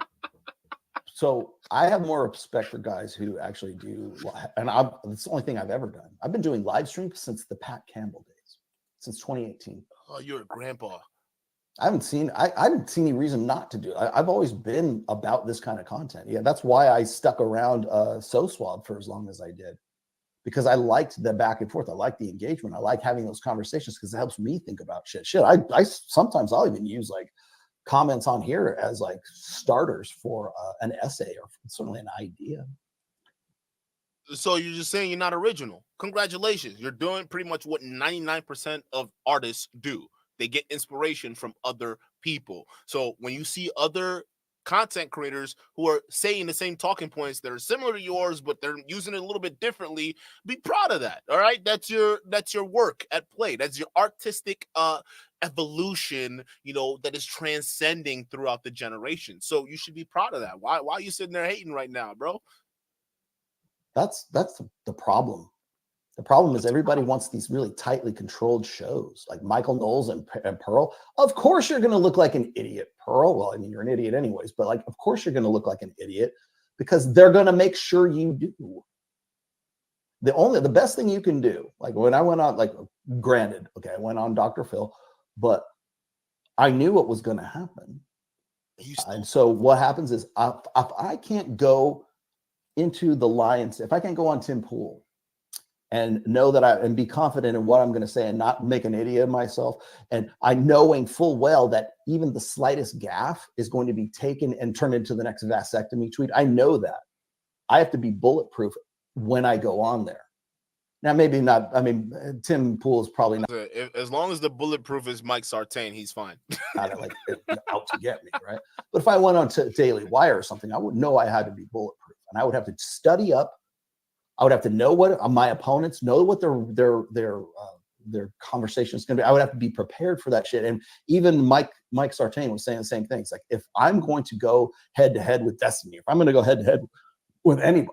So I have more respect for guys who actually do, and it's the only thing I've ever done. I've been doing live streams since the Pat Campbell days, since 2018. Oh, you're a grandpa. I didn't see any reason not to do it. I've always been about this kind of content. Yeah, that's why I stuck around So Suave for as long as I did, because I liked the back and forth. I like the engagement. I like having those conversations because it helps me think about shit. I sometimes I'll even use like comments on here as like starters for an essay or certainly an idea. So you're just saying you're not original. Congratulations. You're doing pretty much what 99% of artists do. They get inspiration from other people. So when you see other content creators who are saying the same talking points that are similar to yours, but they're using it a little bit differently, be proud of that. All right. That's your work at play. That's your artistic evolution, that is transcending throughout the generation. So you should be proud of that. Why are you sitting there hating right now, bro? That's the problem. The problem is everybody wants these really tightly controlled shows like Michael Knowles and Pearl. Of course you're going to look like an idiot, Pearl. Well, I mean, you're an idiot anyways, but like, of course you're going to look like an idiot because they're going to make sure you do. The best thing you can do, like when I went on, like granted, okay, I went on Dr. Phil, but I knew what was going to happen. And so what happens is if I can't go into the Lions, if I can't go on Tim Pool and know that and be confident in what I'm going to say and not make an idiot of myself, and I knowing full well that even the slightest gaffe is going to be taken and turned into the next vasectomy tweet. I know that. I have to be bulletproof when I go on there. Now, maybe not. I mean, Tim Pool is probably not. As long as the bulletproof is Mike Sartain, he's fine. Not like out to get me, right? But if I went on to Daily Wire or something, I would know I had to be bulletproof, and I would have to study up. I would have to know what my opponents know, what their conversation is going to be. I would have to be prepared for that shit. And even Mike Sartain was saying the same things. Like, if I'm going to go head to head with Destiny, if I'm going to go head to head with anybody,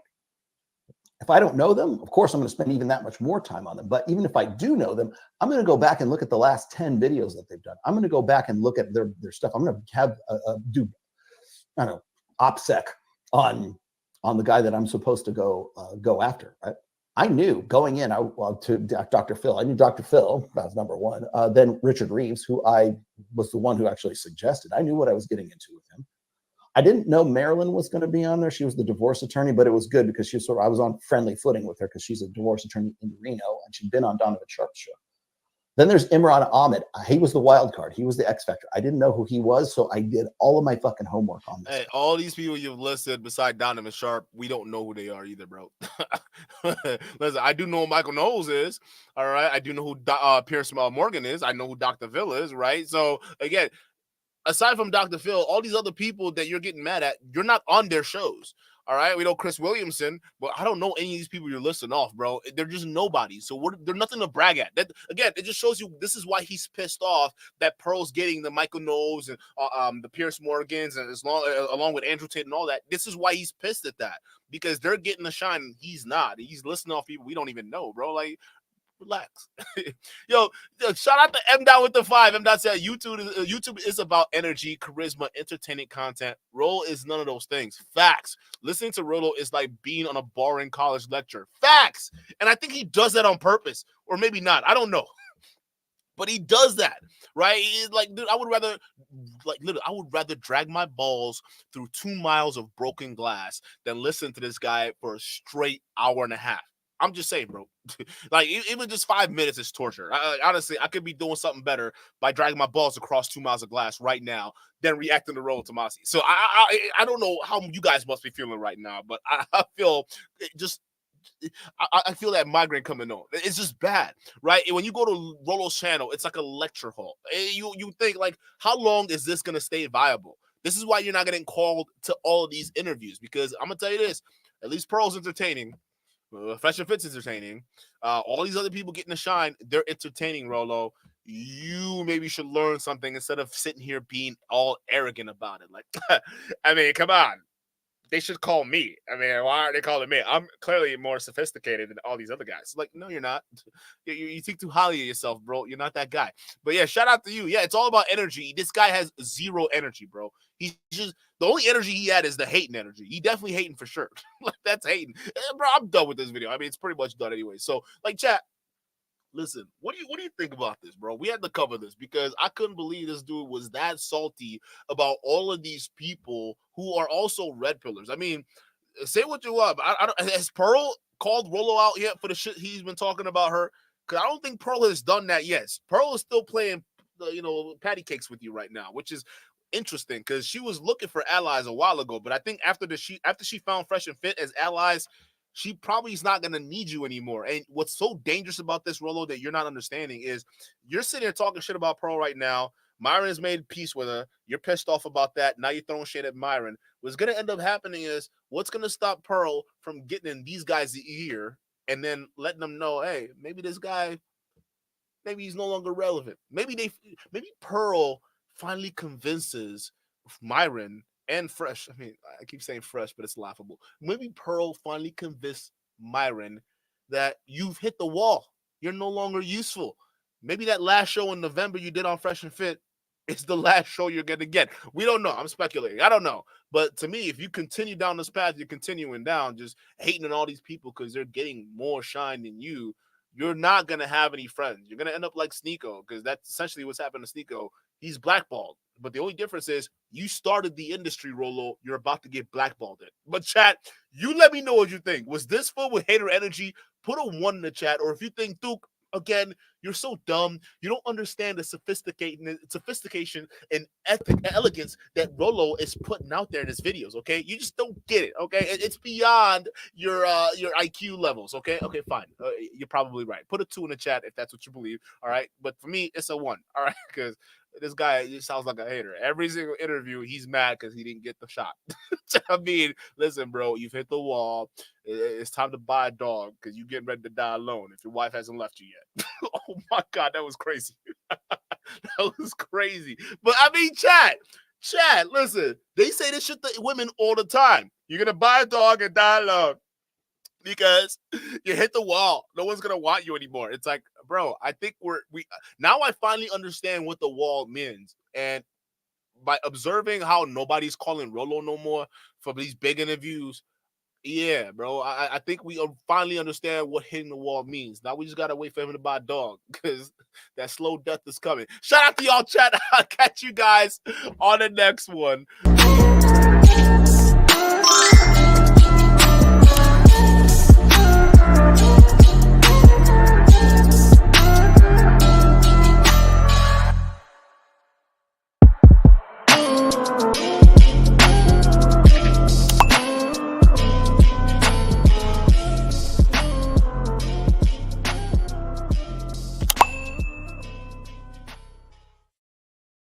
if I don't know them, of course, I'm going to spend even that much more time on them. But even if I do know them, I'm going to go back and look at the last 10 videos that they've done. I'm going to go back and look at their stuff. I'm going to have do, I don't know, OPSEC on the guy that I'm supposed to go after. Right? I knew going in to Dr. Phil. I knew Dr. Phil, that was number one. Then Richard Reeves, who I was the one who actually suggested. I knew what I was getting into with him. I didn't know Marilyn was going to be on there. She was the divorce attorney, but it was good because I was on friendly footing with her because she's a divorce attorney in Reno and she'd been on Donovan Sharp's show. Then there's Imran Ahmed. He was the wild card. He was the X Factor. I didn't know who he was, so I did all of my fucking homework on this. Hey, all these people you've listed beside Donovan Sharp, we don't know who they are either, bro. Listen, I do know who Michael Knowles is. All right, I do know who Pierce Morgan is. I know who Dr. Phil is. Right. So again, aside from Dr. Phil, all these other people that you're getting mad at, you're not on their shows. All right, we know Chris Williamson, but I don't know any of these people you're listing off, bro. They're just nobody. So they're nothing to brag at. That again, it just shows you this is why he's pissed off that Pearl's getting the Michael Knowles and the Pierce Morgans and along with Andrew Tate and all that. This is why he's pissed at that because they're getting the shine and he's not. He's listening off people we don't even know, bro. Like, relax. Yo, shout out to M Dot with the 5. M Dot said YouTube is about energy, charisma, entertaining content. Rolo is none of those things. Facts. Listening to Rolo is like being on a boring college lecture. Facts. And I think he does that on purpose, or maybe not. I don't know. But he does that, right? He's like, dude, I would rather drag my balls through 2 miles of broken glass than listen to this guy for a straight hour and a half. I'm just saying, bro. Like, even just 5 minutes is torture. Honestly, I could be doing something better by dragging my balls across 2 miles of glass right now than reacting to Rollo Tomassi. So I don't know how you guys must be feeling right now, but I feel just I feel that migraine coming on. It's just bad, right? And when you go to Rollo's channel, it's like a lecture hall. You think like, how long is this gonna stay viable? This is why you're not getting called to all of these interviews, because I'm gonna tell you this: at least Pearl's entertaining, Fresh and Fit's entertaining. All these other people getting to shine, they're entertaining. Rollo, you maybe should learn something instead of sitting here being all arrogant about it. Like, I mean, come on. They should call me. I mean, why aren't they calling me? I'm clearly more sophisticated than all these other guys. Like, no, you're not. You think too highly of yourself, bro. You're not that guy. But yeah, shout out to you. Yeah, it's all about energy. This guy has zero energy, bro. He's just, the only energy he had is the hating energy. He definitely hating for sure. Like, that's hating. Bro, I'm done with this video. I mean, it's pretty much done anyway. So, like, chat, listen, what do you think about this, bro? We had to cover this because I couldn't believe this dude was that salty about all of these people who are also red pillars. I mean, say what you want. I don't, has Pearl called Rollo out yet for the shit he's been talking about her? Because I don't think Pearl has done that yet. Pearl is still playing, patty cakes with you right now, which is interesting because she was looking for allies a while ago. But I think after she found Fresh and Fit as allies, she probably is not going to need you anymore. And what's so dangerous about this, Rollo, that you're not understanding is you're sitting here talking shit about Pearl right now. Myron has made peace with her. You're pissed off about that. Now you're throwing shit at Myron. What's going to end up happening is what's going to stop Pearl from getting in these guys' ear and then letting them know, hey, maybe this guy, maybe he's no longer relevant. Maybe Pearl finally convinces Myron and Fresh. I mean, I keep saying Fresh, but it's laughable. Maybe Pearl finally convinced Myron that you've hit the wall. You're no longer useful. Maybe that last show in November you did on Fresh and Fit is the last show you're going to get. We don't know. I'm speculating. I don't know. But to me, if you continue down this path, you're continuing down, just hating on all these people because they're getting more shine than you, you're not going to have any friends. You're going to end up like Sneeko, because that's essentially what's happened to Sneeko. He's blackballed. But the only difference is you started the industry, Rollo. You're about to get blackballed in. But chat, you let me know what you think. Was this filled with hater energy? Put a 1 in the chat. Or if you think, Duke, again, you're so dumb. You don't understand the sophistication and elegance that Rollo is putting out there in his videos, okay? You just don't get it, okay? It's beyond your IQ levels, okay? Okay, fine. You're probably right. Put a 2 in the chat if that's what you believe, all right? But for me, it's a 1, all right? Because this guy just sounds like a hater. Every single interview, he's mad because he didn't get the shot. I mean, listen, bro, you've hit the wall. It's time to buy a dog because you're getting ready to die alone if your wife hasn't left you yet. Oh, my God, that was crazy. That was crazy. But, I mean, chat, listen. They say this shit to women all the time. You're going to buy a dog and die alone because you hit the wall. No one's going to want you anymore. It's like, bro, I think now I finally understand what the wall means. And by observing how nobody's calling Rollo no more for these big interviews, yeah, bro, I think we finally understand what hitting the wall means. Now we just got to wait for him to buy a dog because that slow death is coming. Shout out to y'all, chat. I'll catch you guys on the next one.